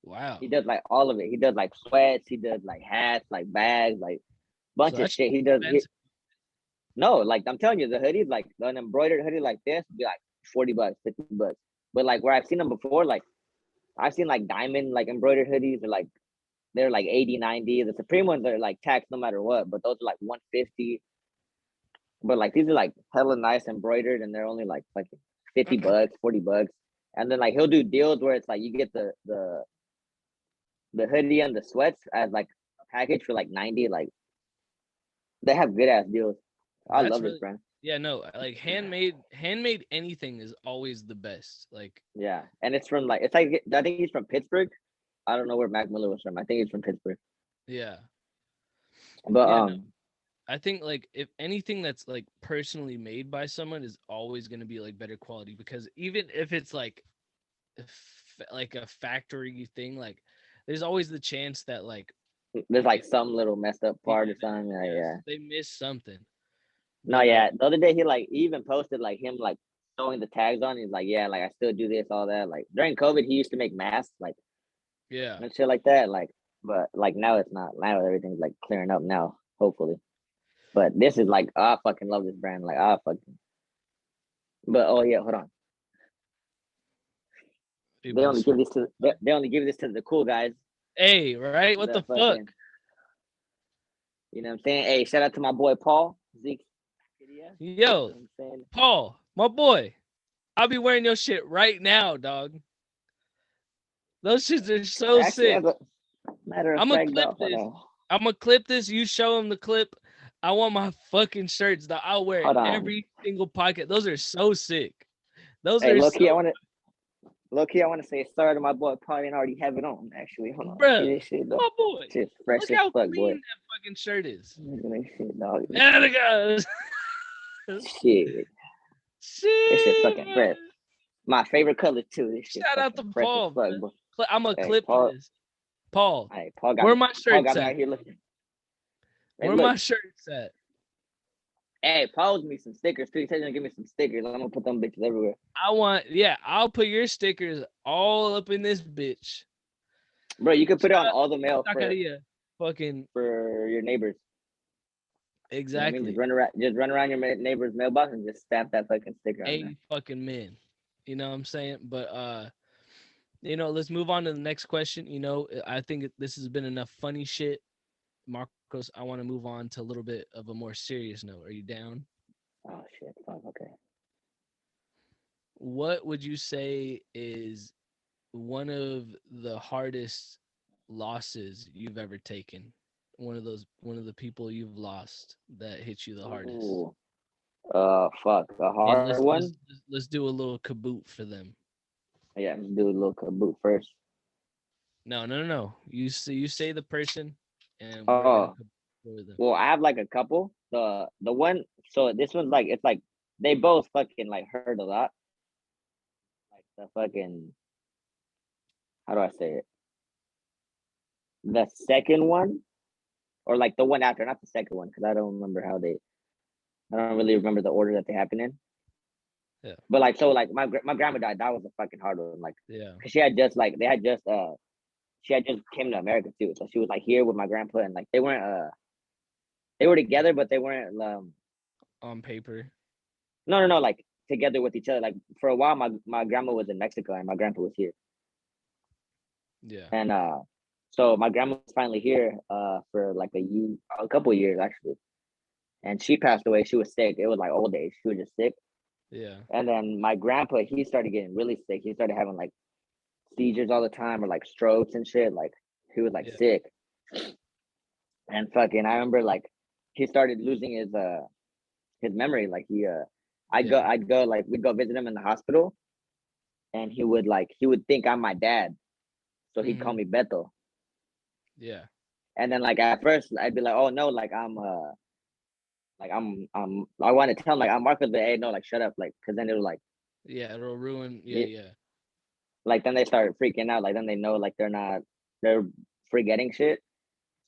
Wow. he does like all of it. He does like sweats. He does like hats, like bags, like So bunch of that's shit. He does. expensive. No, like I'm telling you, the hoodies, like an embroidered hoodie like this, would be like 40 bucks, 50 bucks. But like where I've seen them before, like I've seen like diamond like embroidered hoodies, or like they're like 80, 90. The Supreme ones are like taxed no matter what, but those are like 150. But like these are like hella nice embroidered, and they're only like 50 bucks, 40 bucks. And then like he'll do deals where it's like you get the hoodie and the sweats as like a package for like 90. Like they have good ass deals. I That's love this really brand. yeah, no, like handmade anything is always the best. Like, Yeah. And it's from like it's like I think he's from Pittsburgh. I don't know where Mac Miller was from. I think he's from Pittsburgh. yeah. But Yeah, no. I think like if anything that's like personally made by someone is always going to be like better quality, because even if it's like a factory thing, like there's always the chance that like There's like some little messed up yeah, part or something. yes, Yeah. they miss something. No, But yeah. The other day he even posted like him like throwing the tags on. He's like, yeah, like I still do this, all that. Like during COVID, he used to make masks, like yeah, and shit like that. Like, but like now it's not. Now everything's like clearing up now, hopefully. But this is like, I fucking love this brand. Like, I fucking. But oh yeah, hold on. They people only just give this to they only give this to the cool guys. hey, right? What the The fuck? fucking, you know what I'm saying? Hey, shout out to my boy Paul Zeke. Yeah, you Yo, know what I'm saying? Paul, my boy, I'll be wearing your shit right now, dog. Those shits are so Actually, sick. as a matter of I'm gonna fact, clip though, hold this. on, I'm gonna clip this. You show him the clip. I want my fucking shirts that I'll wear hold on. every single pocket. Those are so sick. Those Hey, are low so, key, I want to say sorry to my boy Paul. Didn't already have it on. Actually, hold on. See bruh, this shit though. my boy. Shit's fresh Look as how fuck, boy. clean that fucking shirt is. Look at this shit, dog. There it goes. Shit, this shit Shit, fucking fresh. man. My favorite color too. This shit Shout out fucking to fresh as Paul, fuck, man. boy. I'm gonna Hey, clip Paul. this. Paul, Hey, where my Paul shirts got me at? out here looking. Hey, Where look. my shirts at? Hey, Paul's me some stickers too. He said he's gonna give me some stickers. I'm gonna put them bitches everywhere. I'll put your stickers all up in this bitch. Bro, you could put it Shout on out all the to mail Taqueria. Fucking for your neighbors. You know what I mean? exactly. Just run around your neighbor's mailbox and just stamp that fucking sticker on there. 80 fucking men. You know what I'm saying? But let's move on to the next question. I think this has been enough funny shit. Marcos, I want to move on to a little bit of a more serious note. Are you down? Oh shit! Fuck. Okay. What would you say is one of the hardest losses you've ever taken? One of the people you've lost that hit you the hardest. Ooh. Fuck. A And hard one. let's do a little kaboot for them. Yeah, let's do a little kaboot first. No, no, no, no. You say the person, and we're gonna Oh, kaboot for them. well, I have like a couple. The one. So this one's like it's like they both fucking like hurt a lot. Like the fucking. How do I say it? The second one, or like the one after, not the second one, because I don't remember how they. I don't really remember the order that they happened in. Yeah, But like so, like my grandma died. That was a fucking hard one. Like, yeah, cause she had just like they had just she had just came to America too. So she was like here with my grandpa, and like they were together, but they weren't on paper. no like together with each other. Like for a while, my grandma was in Mexico and my grandpa was here, Yeah. and so my grandma was finally here for like a couple of years actually, and she passed away. She was sick. It was like old age. She was just sick, Yeah. and then my grandpa he started getting really sick. He started having like seizures all the time or like strokes and shit. Like he was like Yeah. sick, and fucking I remember like he started losing his memory. Like Yeah. I'd go like we'd go visit him in the hospital, and he would think I'm my dad, so he'd call Hmm. me Beto. Yeah. And then like at first I'd be like, oh no, I want to tell him like I'm Marcus, but hey no, like shut up, like because then it was Yeah. It'll ruin. Yeah. it, Yeah. like then they start freaking out, like then they know like they're forgetting shit.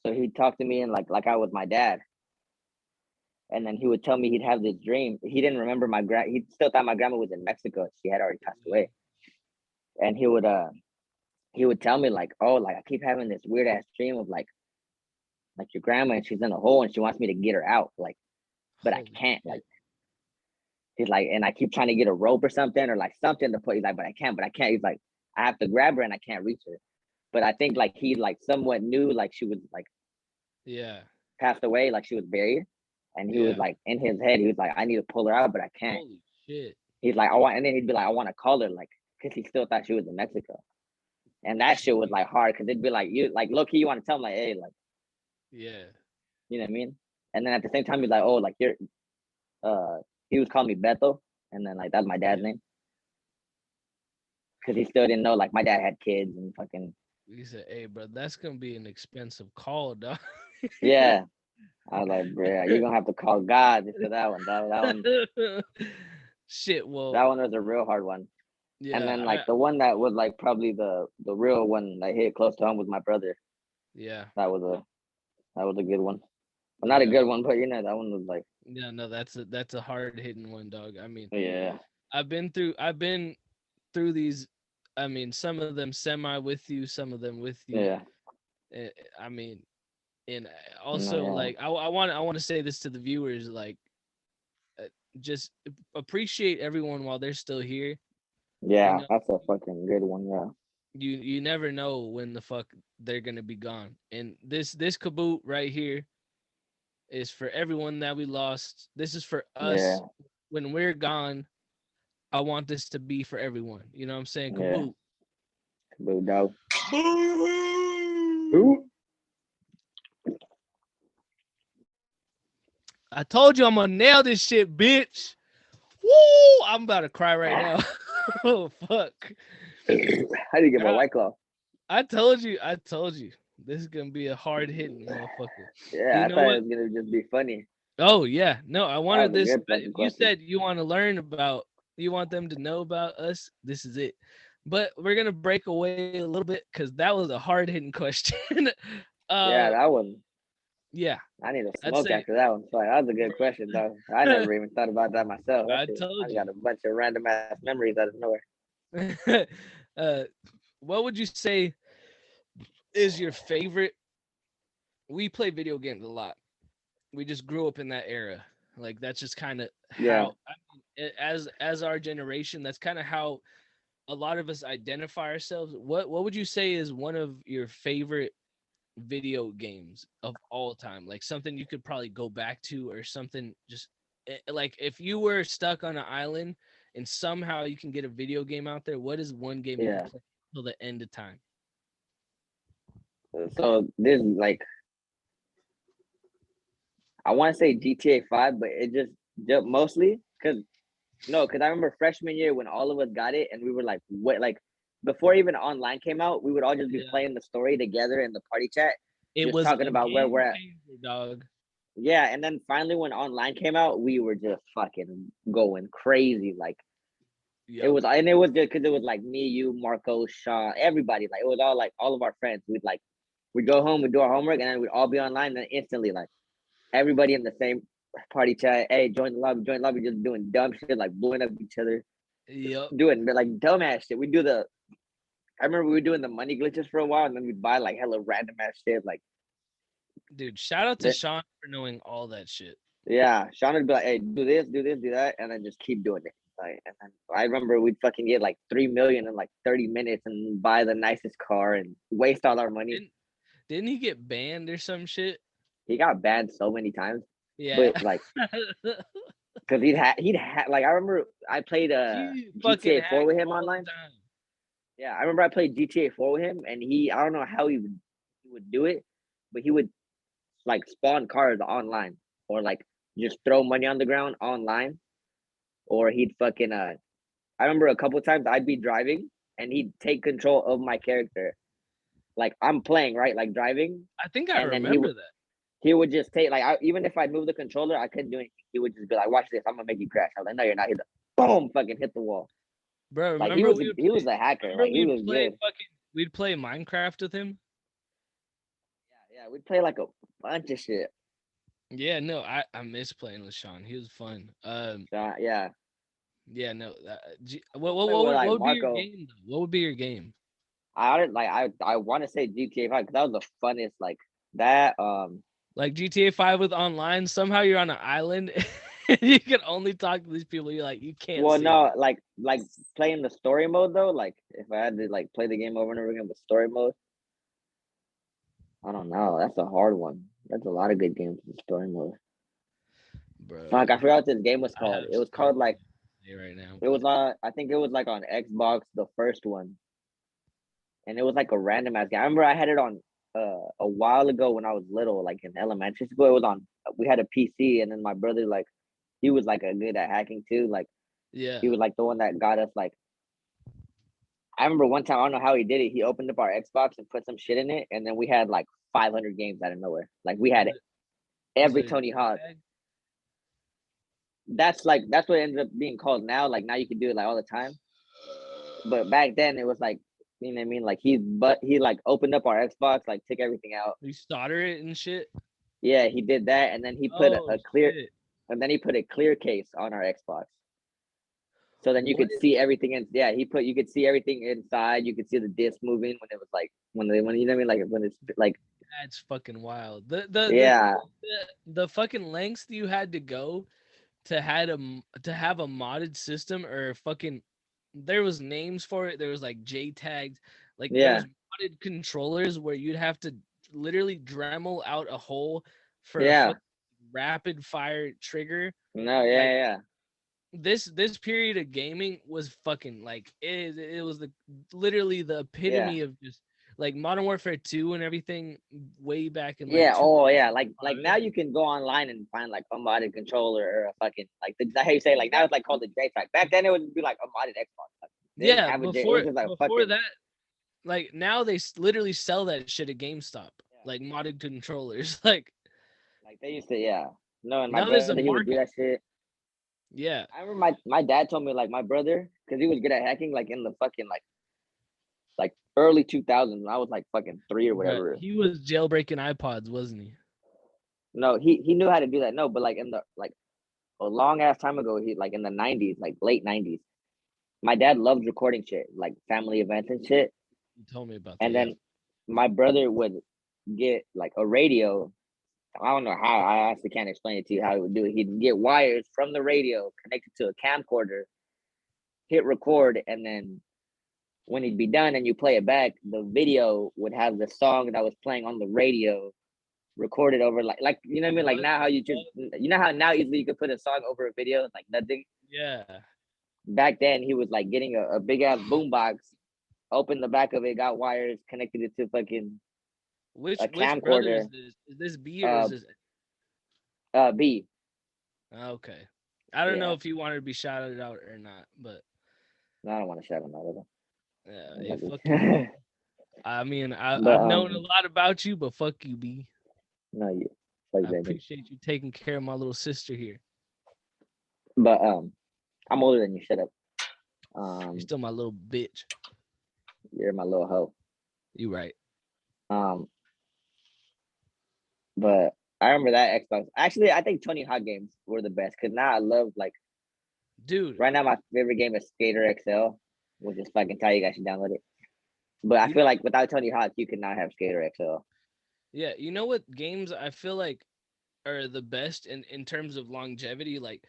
So he'd talk to me and like I was my dad. And then he would tell me he'd have this dream. He didn't remember he still thought my grandma was in Mexico. She had already passed Yeah. away. And he would tell me like, oh, like I keep having this weird ass dream of like your grandma and she's in a hole and she wants me to get her out. Like, but I Holy can't. Like shit. he's like, and I keep trying to get a rope or something or like something to put. He's like, but I can't. He's like, I have to grab her and I can't reach her. But I think like he like somewhat knew like she was like Yeah. passed away, like she was buried. And he was Yeah. like in his head, he was like, I need to pull her out, but I can't. Holy shit. He's like, I want, and then he'd be like, I want to call her, like, because he still thought she was in Mexico. And that shit was like hard because it'd be like, you, like, low key, you want to tell him, like, hey, like, Yeah. you know what I mean? And then at the same time, he's like, oh, like, uh, he was calling me Beto. And then, like, that's my dad's Yeah. name. Because he still didn't know, like, my dad had kids and fucking, He said, "Hey, bro, that's gonna be an expensive call, dog." yeah. I was like, bro, you're gonna have to call God for that one. Shit. That Well, one was a real hard one. And yeah, then like the one that was like probably the real one that hit close to home was my brother. yeah, That was a good one. Well, not a yeah, good one, but that one was like, yeah. No, that's a hard hitting one, dog. I mean, yeah, I've been through these. I mean, some of them semi with you, some of them with you. yeah, I mean, and no, also yeah, like I want to say this to the viewers, like uh, just appreciate everyone while they're still here. You yeah. know, That's a fucking good one. Yeah, you never know when the fuck they're gonna be gone. And this kaboot right here is for everyone that we lost. This is for yeah, us when we're gone. I want this to be for everyone. You know what I'm saying? yeah. Kaboot. Boo, dog. Boo! Boo. I told you I'm gonna nail this shit, bitch. Woo! I'm about to cry right now. Oh fuck! How do you get my God, white claw? I told you. I told you. This is gonna be a hard hitting motherfucker. Yeah, You I know thought it what? was gonna just be funny. Oh yeah, no. I That wanted was a this. good fucking You question. said you want to learn about. You want them to know about us. This is it. But we're gonna break away a little bit because that was a hard hitting question. uh, Yeah, that one. yeah, I need to I'd smoke say. after that one. Sorry, that was a good question though. I never even thought about that myself. That I shit, told I you. got a bunch of random ass memories out of nowhere. uh, what would you say is your favorite? We play video games a lot. We just grew up in that era. Like that's just kind of Yeah, how I mean, as our generation, that's kind of how a lot of us identify ourselves. What would you say is one of your favorite video games of all time? Like something you could probably go back to or something just like if you were stuck on an island and somehow you can get a video game out there, what is one game you could yeah. play till the end of time? So this is like I want to say GTA 5, but it just mostly because no, because I remember freshman year when all of us got it and we were like, what, like before even online came out, we would all just be Yeah. playing the story together in the party chat, It just was talking a about where we're game at. changer, dog. Yeah, and then finally when online came out, we were just fucking going crazy. Like it Yep. was, and it was just because it was like me, you, Marco, Sean, everybody. Like it was all like all of our friends. We'd go home, we'd do our homework, and then we'd all be online. And then instantly, like everybody in the same party chat. Hey, join the lobby, just doing dumb shit, like blowing up each other, Yep. doing like dumbass shit. We do the. I remember we were doing the money glitches for a while, and then we'd buy like hella random ass shit. Like, Dude, shout out to the, Sean for knowing all that shit. yeah, Sean would be like, "Hey, do this, do this, do that," and then just keep doing it. Like, and then I remember we'd fucking get like 3 million in like 30 minutes and buy the nicest car and waste all our money. Didn't didn't he get banned or some shit? He got banned so many times, Yeah. but like, cause he'd had like I remember I played He fucking GTA 4 hacked with him all the online. time. Yeah, I remember I played GTA 4 with him, and I don't know how he would do it, but he would like spawn cars online or like just throw money on the ground online, or he'd fucking I remember a couple times I'd be driving and he'd take control of my character. Like I'm playing, right? Like driving, I think I and then he remember would that. he would just take even if I move the controller, I couldn't do anything. He would just be like, "Watch this, I'm gonna make you crash." I was like, "No, you're not." He'd boom, fucking hit the wall. Bro, Like he remember was we would he play was a hacker. remember Like he we'd was play good. fucking we'd play Minecraft with him? Yeah, we'd play like a bunch of shit. Yeah, no, I miss playing with Sean. He was fun. Yeah, Yeah, no. I play with What like would be your Marco. game though? What would be your game? I want to say GTA 5 because that was the funnest. Like that. Like GTA 5 with online, somehow you're on an island and you can only talk to these people. You're like, you can't Well, see them. no, like playing the story mode though. Like if I had to like play the game over and over again with story mode, I don't know. That's a hard one. That's a lot of good games with story mode. Bro, Like I forgot what this game was I called. have It was so called many like to say right now, it but was on. I think it was like on Xbox, the first one, and it was like a random ass game. I remember I had it on a while ago when I was little, like in elementary school. It was on. We had a PC, and then my brother like he was like a good at hacking too. Like yeah. he was like the one that got us like I remember one time I don't know how he did it. He opened up our Xbox and put some shit in it, and then we had like 500 games out of nowhere. Like we had But Was Every it a Tony Hawk. tag? That's what it ended up being called now. Like now you can do it like all the time. But back then it was like, you know what I mean? Like he like opened up our Xbox, like took everything out. You solder it and shit. Yeah, he did that, and then he put Oh a clear, shit! and then he put a clear case on our Xbox. So then you What? could see everything in. Yeah, you could see everything inside. You could see the disc moving when it was like when you know what I mean, like when it's like That's fucking wild. yeah, The fucking lengths you had to go to have a modded system or fucking there was names for it. There was like J tags, like there yeah, was modded controllers where you'd have to literally Dremel out a hole for a yeah. fucking rapid fire trigger. No, Like yeah, this period of gaming was fucking like it was the literally the yeah, epitome of just like Modern Warfare 2 and everything way back in like yeah. Oh yeah, like now 2005. you can go online and find like a modded controller or a fucking like the how you say like now it's like called the J track. Back then it would be like a modded Xbox. Like, they didn't Yeah, have a J. It was just like a before fucking that, like now they literally sell that shit at GameStop, yeah. like modded controllers. Like Like they used to yeah. No, and my now there's a brother he would do market. that shit. Yeah, I remember my dad told me like my brother because he was good at hacking like in the fucking like early 2000s. I was like fucking 3 or but whatever. he was jailbreaking iPods, wasn't he? No, he knew how to do that. No, but like in the like a long ass time ago, he like in the 90s, like late 90s. My dad loved recording shit, like family events and shit. You told me about that. And Yeah. then my brother would get like a radio. I don't know how. I actually can't explain it to you how he would do it. He'd get wires from the radio connected to a camcorder, hit record, and then when he'd be done and you play it back, the video would have the song that was playing on the radio recorded over like you know what I mean? Like What now how the you just fuck? you know how now easily you could put a song over a video like nothing. Yeah. Back then he was like getting a big ass boom box, opened the back of it, got wires, connected it to fucking a Which brother camcorder. is this? Is this B or is Uh this B. okay? I don't know Yeah. if you wanted to be shouted out or not, but No, I don't want to shout him out. yeah, hey, fuck you, But B. I mean, I've known a um lot about you, but fuck you, B. no you like I that. appreciate you taking care of my little sister here. But I'm older than you, shut up. You're Um still my little bitch. you're my little hoe. You right, Um but I remember that Xbox. Actually, I think Tony Hawk games were the best because now I love like dude. right now my favorite game is Skater XL, which is fucking tight. You guys should download it. But I You know, feel like without Tony Hawk, you could not have Skater XL. yeah. You know what games I feel like are the best in terms of longevity? Like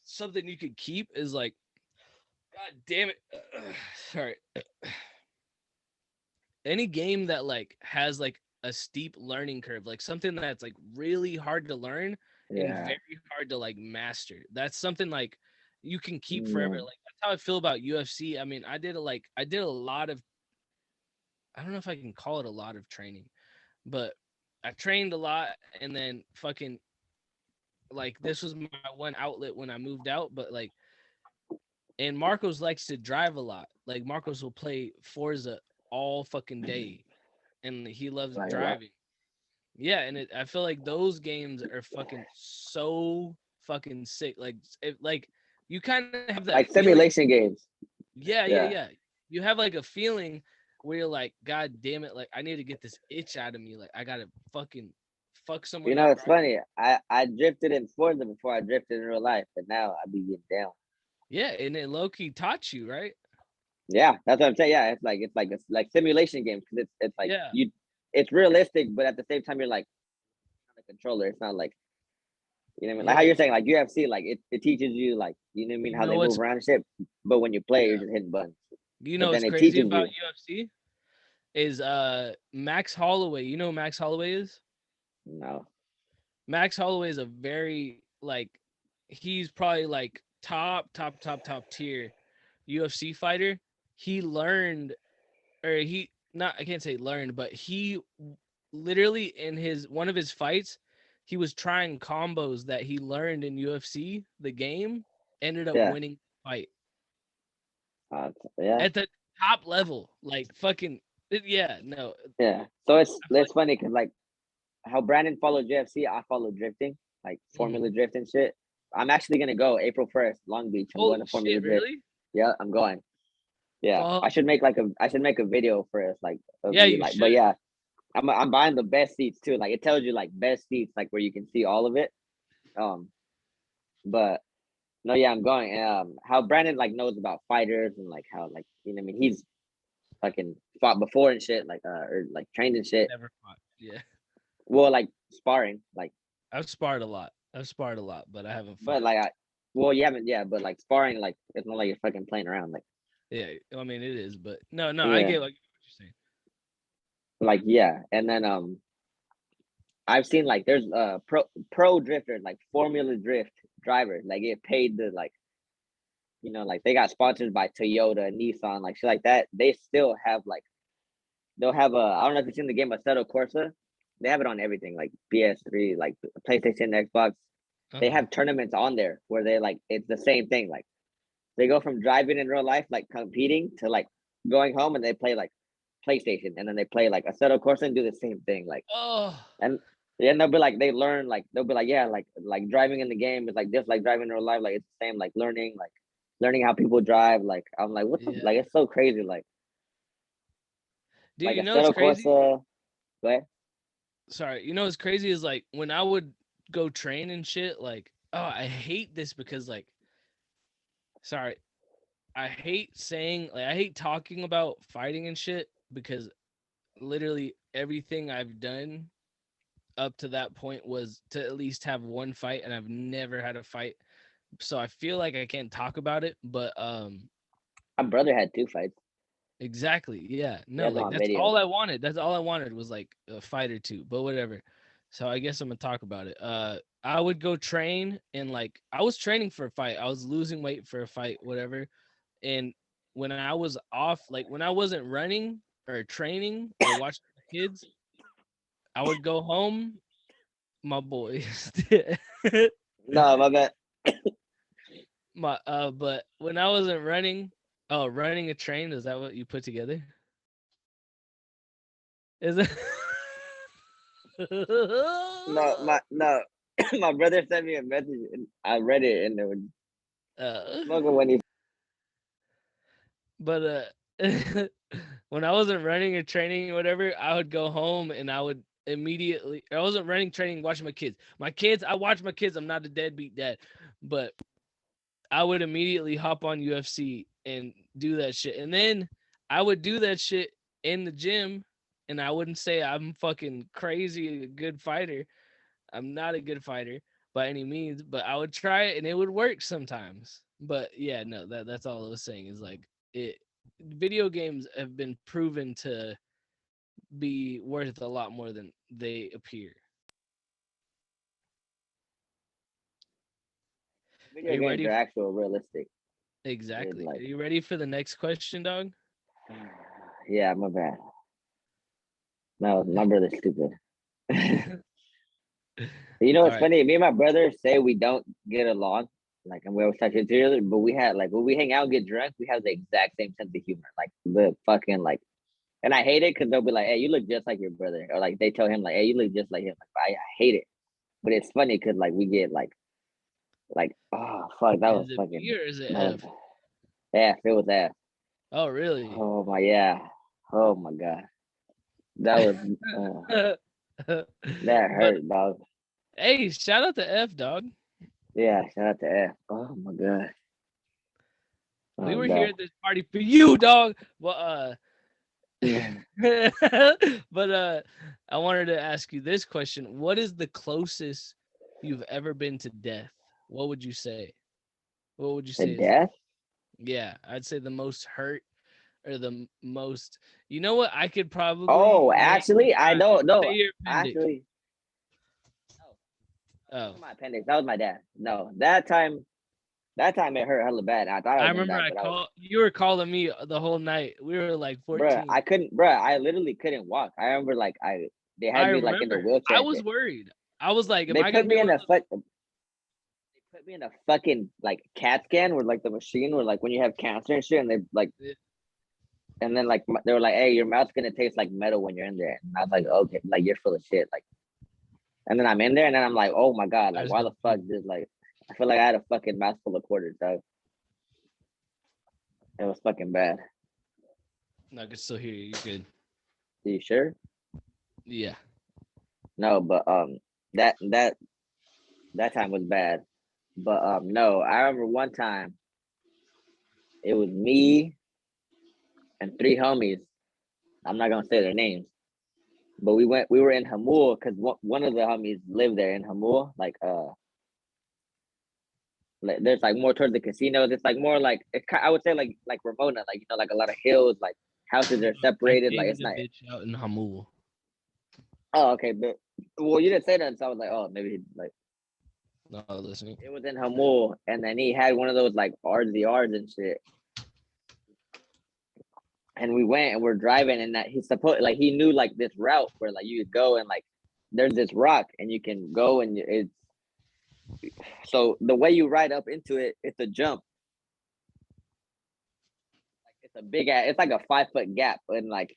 something you could keep is like, god damn it. Sorry. Any game that like has like a steep learning curve, like something that's like really hard to learn and Yeah. very hard to like master. That's something like you can keep forever. Yeah. Like that's how I feel about UFC. I mean, I did a lot of I don't know if I can call it a lot of training, but I trained a lot and then fucking like this was my one outlet when I moved out, but like and Marcos likes to drive a lot. Like Marcos will play Forza all fucking day and he loves Like that. driving. Yeah, and I feel like those games are fucking so fucking sick. Like you kind of have that Like feeling. simulation games. Yeah, yeah, Yeah. yeah. You have like a feeling where you're like, God damn it, like I need to get this itch out of me. Like I gotta fucking fuck You someone know, up. it's funny. I drifted in Forza before I drifted in real life, but now I be getting down. Yeah, and it low key taught you, right? Yeah, that's what I'm saying. Yeah, it's like simulation games because it's like Yeah. it's realistic, but at the same time you're like on the controller. It's not like you know what I mean. Like how Yeah. you're saying, like UFC, like it teaches you like you know what I mean You how know they move what's around and shit. But when you play, you're yeah. just hitting buttons. You know But what's then it crazy teaches about you. UFC is Max Holloway. You know who Max Holloway is? No. Max Holloway is a very like he's probably like top tier UFC fighter. He learned or he not I can't say learned, but he literally in his one of his fights, he was trying combos that he learned in UFC, the game, ended up Yeah. winning the fight Yeah. at the top level. Like fucking yeah, no. Yeah. So I feel it's like funny because like how Brandon followed JFC, I follow drifting, like Mhm. Formula Drift and shit. I'm actually gonna go April 1st, Long Beach. I'm going Holy to Formula shit! Drift. Really? Yeah, I'm going. Yeah, Fuck. I should make a video for us, like of Yeah, me, you like. But should. yeah, I'm buying the best seats too. Like it tells you like best seats, like where you can see all of it. Um, but no, yeah, I'm going. How Brandon like knows about fighters and like how like what I mean, he's fucking fought before and shit, like or like trained and shit. Never fought. Yeah, Well, like sparring, like, I've sparred a lot. I've sparred a lot, but I haven't but fought. like well, you haven't, yeah, but like sparring, like it's not like you're fucking playing around, like Yeah, I mean it is, but no, I yeah, get like what you're saying. like yeah, and then I've seen like there's pro drifters, like Formula Drift drivers, like get paid to like like they got sponsored by Toyota, Nissan, like shit like that. They still have like they'll have a I don't know if you've seen the game Assetto Corsa. They have it on everything like PS3, like PlayStation, Xbox. They Uh-huh. have tournaments on there where they like it's the same thing. Like they go from driving in real life, like competing, to like going home and they play like PlayStation, and then they play like Assetto Corsa and do the same thing. Like Oh, and then they'll be like they learn like they'll be like yeah like driving in the game is like just like driving in real life, like it's the same, like learning how people drive. Like I'm like what the yeah, like it's so crazy, dude. like You know what's Assetto crazy? Corsa. Go ahead. Sorry, you know what's crazy is like when I would go train and shit. Like, oh, I hate this because like, sorry, I hate saying like I hate talking about fighting and shit because literally everything I've done up to that point was to at least have one fight, and I've never had a fight. So I feel like I can't talk about it, but My brother had 2 fights. exactly, yeah. He No, has like on that's all video. I wanted. That's all I wanted was like a fight or two, but whatever. So I guess I'm gonna talk about it. I would go train and like I was training for a fight. I was losing weight for a fight, whatever. And when I was off, like when I wasn't running or training or watching the kids, I would go home, my boys. No, my bad. But when I wasn't running, oh, running a train, is that what you put together? Is it? No, no. My brother sent me a message and I read it and it was uh, smoking when he. but when I wasn't running or training or whatever, I would go home and I would immediately. I wasn't running, training, watching my kids. My kids, I watch my kids. I'm not a deadbeat dad, but I would immediately hop on UFC and do that shit. And then I would do that shit in the gym. And I wouldn't say I'm fucking crazy a good fighter. I'm not a good fighter by any means, but I would try it and it would work sometimes. But yeah, no, that's all I was saying is like it video games have been proven to be worth a lot more than they appear. Are Video you games ready? are actual realistic. It's Exactly. Are like, you ready for the next question, dog? yeah, my bad. No, my brother's stupid. You know All what's right. funny? Me and my brother say we don't get along, like, and we always talk to each other. But we had like when we hang out and get drunk, we have the exact same sense of humor, like the fucking like. And I hate it because they'll be like, "Hey, you look just like your brother," or like they tell him like, "Hey, you look just like him." Like, I hate it, but it's funny because like we get like oh fuck, that was Is it fucking B or is it that was F? ass. It was ass. Oh, really? Oh my yeah. Oh my god, that was that But hurt, dog. hey, shout out to F, dog. Yeah, shout out to F. Oh my god. We Oh were here god. at this party for you, dog. Well, Yeah. but I wanted to ask you this question: what is the closest you've ever been to death? What would you say? What would you To say is? death? Yeah, I'd say the most hurt or the most. You know what? I could probably Oh, name. actually, I don't Say know. your appendix. Actually, no, that Oh, wasn't my appendix. That was my dad. No, that time it hurt hella bad. I thought I I was gonna remember die, I but I was, call you were calling me the whole night. We were like bruh, 14. I couldn't, bruh, I literally couldn't walk. I remember like they had I me like in the remember. wheelchair I and was shit. worried. I was like, am They I gonna put be me in one a of they put me in a fucking like CAT scan where like the machine where like when you have cancer and shit, and they like, those? and then like they were like, hey, your mouth's gonna taste like metal when you're in there, and I was like, okay, like you're full of shit, like. And then I'm in there, and then I'm like, oh my god, I like was why the fuck confused. did like I feel like I had a fucking mouthful of quarters, dog. It was fucking bad. No, I can still hear you. You're good. Are you sure? Yeah. No, but that that that time was bad. But no, I remember one time it was me and three homies. I'm not gonna say their names, but we were in Hamul because one of the homies lived there in Hamul. Like there's like more towards the casinos. It's like more like I would say like Ramona, like you know, like a lot of hills, like houses are I separated. Like dated it's a not. bitch out in Hamul. Oh, okay, but well, you didn't say that, so I was like, oh, maybe like No, listening. it was in Hamul, and then he had one of those like RZRs and shit. And we went and we're driving, and that he's supposed like he knew like this route where like you could go and like there's this rock and you can go and it's so the way you ride up into it, it's a jump. Like it's a big ass. It's like a 5 foot gap, and like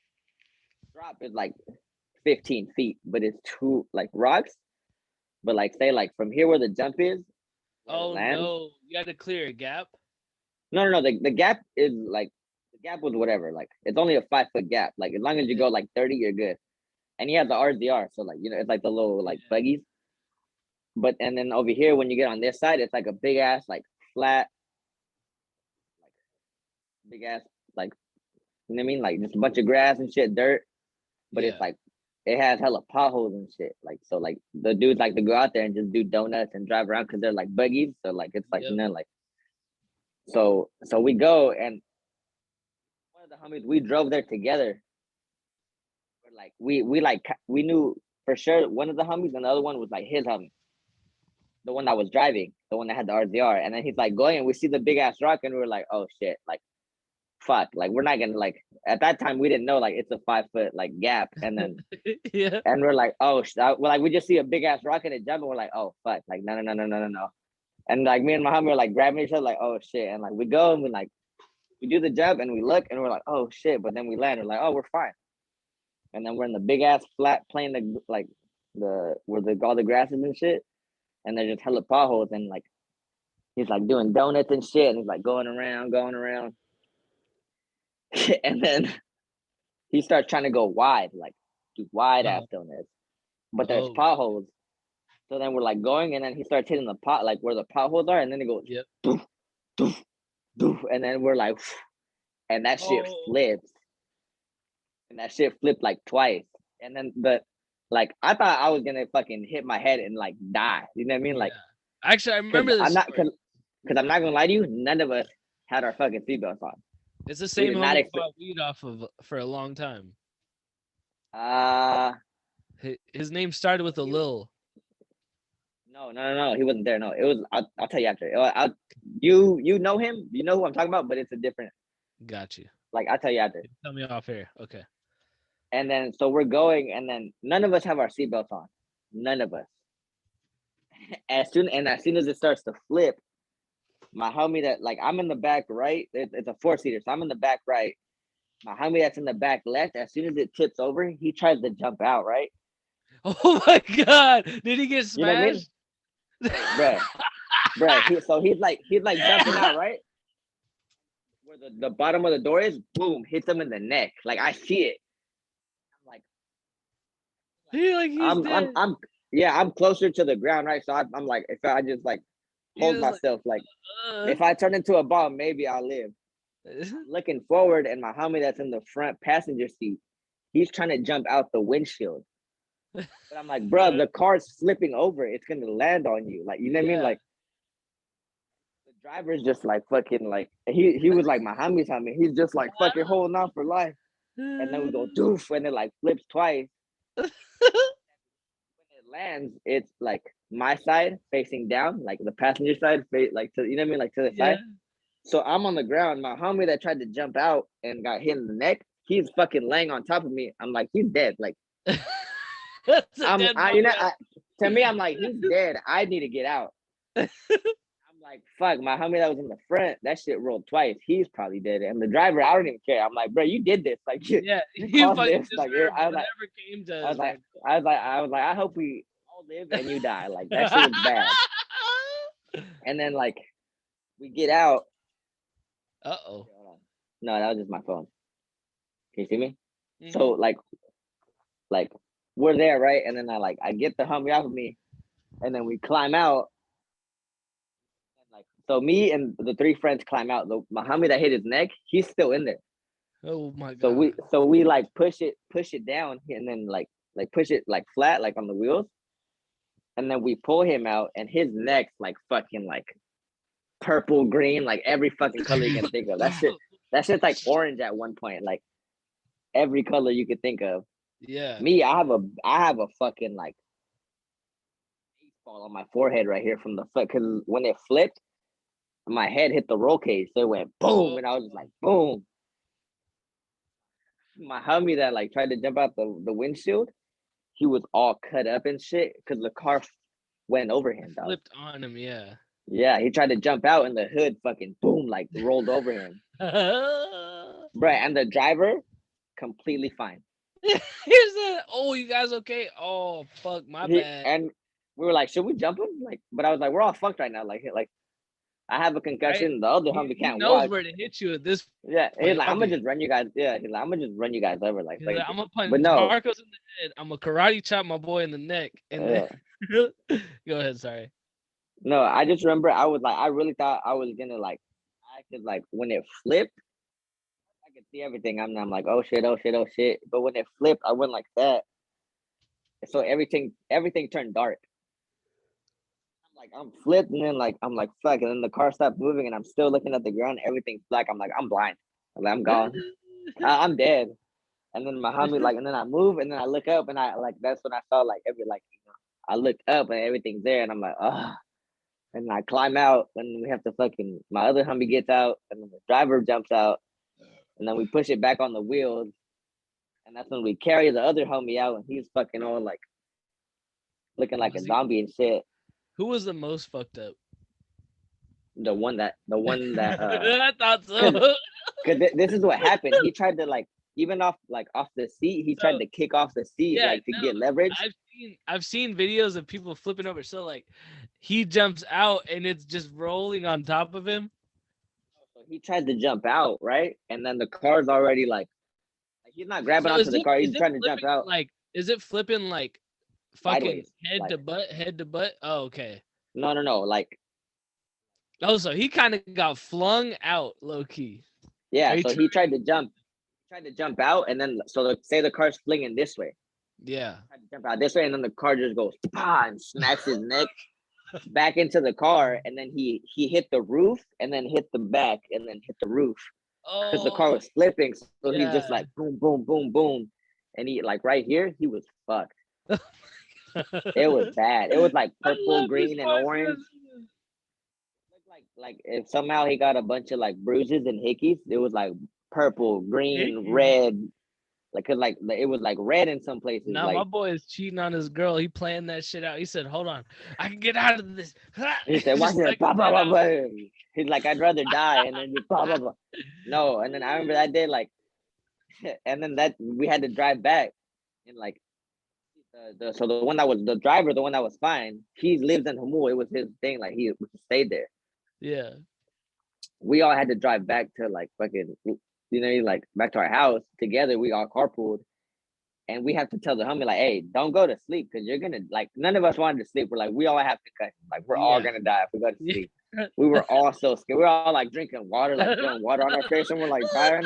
drop is like 15 feet, but it's two like rocks. But like say like from here where the jump is, where it Oh lands. no, you had to clear a gap. No. The gap is like the gap was whatever. Like it's only a 5 foot gap. Like as long as you Yeah, go like 30, you're good. And he has the RZR, so like you know it's like the little like yeah, buggies. But and then over here when you get on this side, it's like a big ass like flat, like big ass like you know what I mean, like just a bunch of grass and shit, dirt. But it's yeah. like it has hella potholes and shit. Like so, like the dudes like to go out there and just do donuts and drive around because they're like buggies. So like it's like you Yep. know like so we go and one of the homies we drove there together. We're like we like we knew for sure one of the homies and the other one was like his homie, the one that was driving, the one that had the RZR. And then he's like going and we see the big ass rock and we were like, oh shit, like fuck, like we're not gonna like at that time we didn't know like it's a 5 foot like gap. And then Yeah. and we're like, oh well, like we just see a big ass rock and it jump and we're like, oh fuck, like no. And like me and Muhammad were like grabbing each other like, oh shit. And like we go and we like we do the jump and we look and we're like, oh shit, but then we land, we're like, oh we're fine. And then we're in the big ass flat plane the like the where the all the grasses and shit. And there's just hella potholes and like he's like doing donuts and shit, and he's like going around. And then he starts trying to go wide, like do wide ass Uh, donuts. But there's oh shit. potholes. So then we're like going, and then he starts hitting the pot, like where the potholes are, and then it goes Yep. doof, doof, doof, and then we're like, and that shit Oh flips, and that shit flipped like twice. And then the like I thought I was gonna fucking hit my head and like die. You know what I mean? yeah. Like, Actually, I cause remember this I'm not, story. cause I'm not gonna lie to you, none of us had our fucking seatbelts on. It's the We same did not homie you expect. bought weed off of for a long time. Uh His name started with a he was Lil. no. He wasn't there. No, it was. I'll tell you after. You know him. You know who I'm talking about, but it's a different. Got you. Like I'll tell you after. Tell me off air. Okay. And then so we're going, and then none of us have our seatbelts on. None of us. As soon as it starts to flip, my homie that like I'm in the back right. It's a 4-seater, so I'm in the back right. My homie that's in the back left. As soon as it tips over, he tries to jump out. Right. Oh my god! Did he get You know what I mean? smashed? Bruh, bruh. He's like jumping out. Right. Where the bottom of the door is, boom, hits him in the neck. Like I see it. I'm like, He like he's dead. I'm yeah, I'm closer to the ground, right? So I'm like, if I just like He hold was like, myself, like uh. if I turn into a ball, maybe I'll live. I'm looking forward, and my homie that's in the front passenger seat, he's trying to jump out the windshield. But I'm like, bro, the car's flipping over. It's gonna land on you. Like, you know what I mean? Yeah. Like the driver's just like fucking like he was like my homie's homie. He's just like fucking holding on for life. And then we go doof, and it like flips twice. When it lands, it's like my side facing down, like the passenger side, like to you know what I mean, like to the Yeah. side. So I'm on the ground. My homie that tried to jump out and got hit in the neck, he's fucking laying on top of me. I'm like, he's dead. Like That's a dead you know, body. to me, I'm like, he's dead. I need to get out. I'm like, fuck, my homie that was in the front, that shit rolled twice. He's probably dead. And the driver, I don't even care. I'm like, bro, you did this. Like, Yeah, you you caused fucking this. Like, deserved I was like, whatever came to I us, was like, man. I was like, I hope we all live and you die. Like that shit was bad. And then like we get out. Uh-oh. No, that was just my phone. Can you see me? Mhm. So like we're there, right? And then I get the Humvee off of me, and then we climb out. And like so, me and the three friends climb out. My Humvee that hit his neck, he's still in there. Oh my So god. we like push it down, and then like push it like flat, like on the wheels, and then we pull him out, and his neck's like fucking like purple, green, like every fucking color you can think of. That shit's like orange at one point, like every color you could think of. Yeah. Me, I have a fucking like baseball on my forehead right here from the foot, because when it flipped, my head hit the roll cage, so it went boom, and I was just like boom. My Humvee that like tried to jump out the windshield, he was all cut up and shit because the car went over him, dog. Flipped on him, yeah. Yeah, he tried to jump out and the hood fucking boom, like rolled over him. Right, and the driver completely fine. Here's the you guys okay? Oh fuck, my bad. And we were like, should we jump him? Like, but I was like, we're all fucked right now. Like I have a concussion. Right? The other He, Humvee he can't knows walk. where to hit you at this Yeah, he's point. like, I'll I'm gonna be. just run you guys. Yeah, he's like, I'm gonna just run you guys over. Like, He's like, I'm gonna punch but no, Marcos in the head. I'm gonna karate chop my boy in the neck, and then go ahead. Sorry. no. I just remember I was like, I really thought I was gonna like, I could like when it flipped, I could see everything. I'm like, oh shit, oh shit, oh shit. But when it flipped, I went like that, so everything turned dark. I'm flipped, and then like I'm like fuck, and then the car stopped moving, and I'm still looking at the ground. Everything's black. I'm like, I'm blind. I'm gone. I'm dead. And then my Muhammad like, and then I move, and then I look up, and I like that's when I saw like I looked up and everything's there, and I'm like, oh. And I climb out, and we have to fucking my other Humvee gets out, and then the driver jumps out, and then we push it back on the wheels, and that's when we carry the other Humvee out, and he's fucking all like looking like a zombie and shit. Who was the most fucked up? The one that I thought so. because this is what happened. He tried to like even off the seat. He tried to kick off the seat to get leverage. I've seen videos of people flipping over. So like he jumps out and it's just rolling on top of him. So he tried to jump out, right? And then the car's already like he's not grabbing onto the car. He's trying to jump out. Like, is it flipping like fucking sideways, head to butt? Oh, okay. No. Like. Oh, so he kind of got flung out, low key. Yeah, so he tried to jump out, and then so say the car's flinging this way. Yeah. He tried to jump out this way, and then the car just goes and smacks his neck back into the car, and then he hit the roof, and then hit the back, and then hit the roof because the car was flipping. So he's just like boom, boom, boom, boom, and he like right here he was fucked. It was bad. It was like purple, green, and orange. Like if somehow he got a bunch of like bruises and hickeys, it was like purple, green, red, like cause like it was like red in some places. Now my boy is cheating on his girl. He planned that shit out. He said, "Hold on, I can get out of this." He said, "Watch it, blah, blah, blah, blah." He's like, "I'd rather die," and then just blah blah blah. No, and then I remember that day, like, and then that we had to drive back, and like, so the one that was the driver, the one that was fine, he lives in Hamul. It was his thing, like he stayed there. Yeah. We all had to drive back to like fucking, like back to our house together. We all carpooled, and we have to tell the homie like, "Hey, don't go to sleep because you're gonna like." None of us wanted to sleep. We're like, we all have concussions. Like we're all gonna die if we go to sleep. We were all so scared. We were all like drinking water, like throwing water on our face, and we're like dying.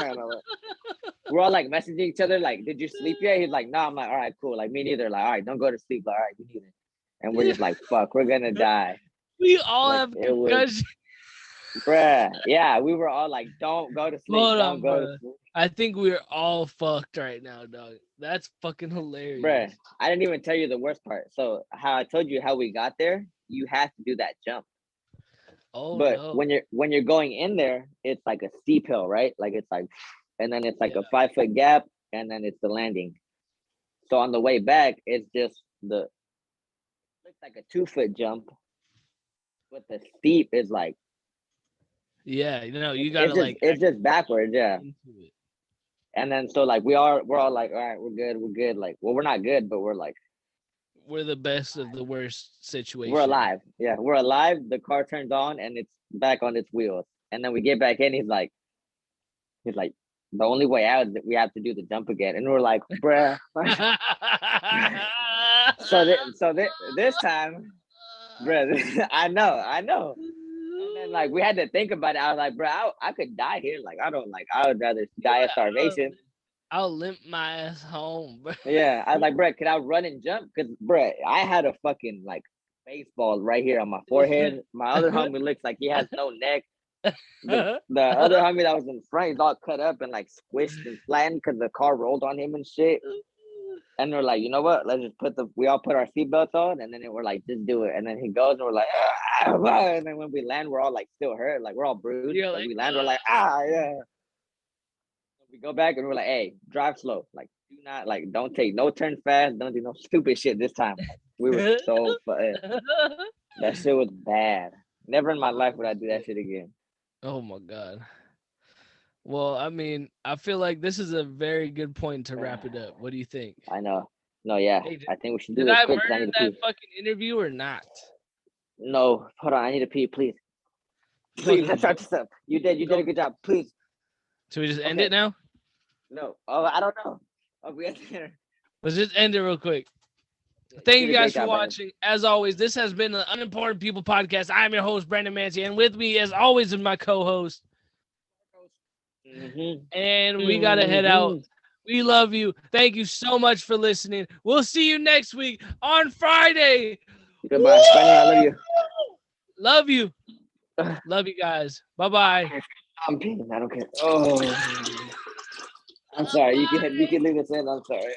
We're all like messaging each other like, "Did you sleep yet?" He's like, "No." I'm like, "All right, cool." Like me neither. Like, all right, don't go to sleep. Like, all right, me neither. And we're just like, "Fuck, we're gonna die." We all have concussions. Bruh, yeah, we were all like, "Don't go to sleep." Don't go to sleep. I think we're all fucked right now, dog. That's fucking hilarious. Bruh, I didn't even tell you the worst part. So how I told you how we got there, you have to do that jump. Oh, but no. when you're going in there, it's like a steep hill, right? Like it's like, and then it's like a 5-foot gap, and then it's the landing. So on the way back, it's just it's like a 2-foot jump, but the steep is like. Yeah, you gotta it's just backwards, yeah. And then so like we're all like, all right, we're good. Like, well, we're not good, but we're like, we're the best of the worst situation. We're alive. Yeah, we're alive. The car turns on and it's back on its wheels. And then we get back in. He's like, the only way out is that we have to do the jump again. And we're like, bruh. This time, bruh, I know. And then like we had to think about it. I was like, bruh, I could die here. Like I would rather die of starvation. I'll limp my ass home, bro. Yeah, I was like, bruh, could I run and jump? Because bruh, I had a fucking like baseball right here on my forehead. My other homie looks like he has no neck. The other homie that was in front, he's all cut up and like squished and flattened because the car rolled on him and shit. And we're like, you know what? Let's just we all put our seatbelts on, and then we're like, just do it. And then he goes, and we're like, and then when we land, we're all like still hurt, like we're all bruised. Yeah, like, we land, we're like, yeah. We go back and we're like, hey, drive slow. Like, do not don't take no turn fast. Don't do no stupid shit this time. Like, we were so that shit was bad. Never in my life would I do that shit again. Oh my god. Well, I mean, I feel like this is a very good point to wrap it up. What do you think? I know. No, yeah. Hey, I think we should do did this I quick. I murder need to that pee. fucking interview or not? No, hold on. I need to pee, please. Please, let's start this up. You did a good job. Please. So we just end it now? No. Oh, I don't know. Oh, we have to. Let's just end it real quick. Thank you guys for watching. As always, this has been the Unimportant People Podcast. I'm your host, Brandon Mancy, and with me, as always, is my co-host. And we got to head out. We love you. Thank you so much for listening. We'll see you next week on Friday. Goodbye. I love you. Love you. Love you guys. Bye-bye. I'm peeing. I don't care. Oh, I'm sorry. You can leave this in. I'm sorry.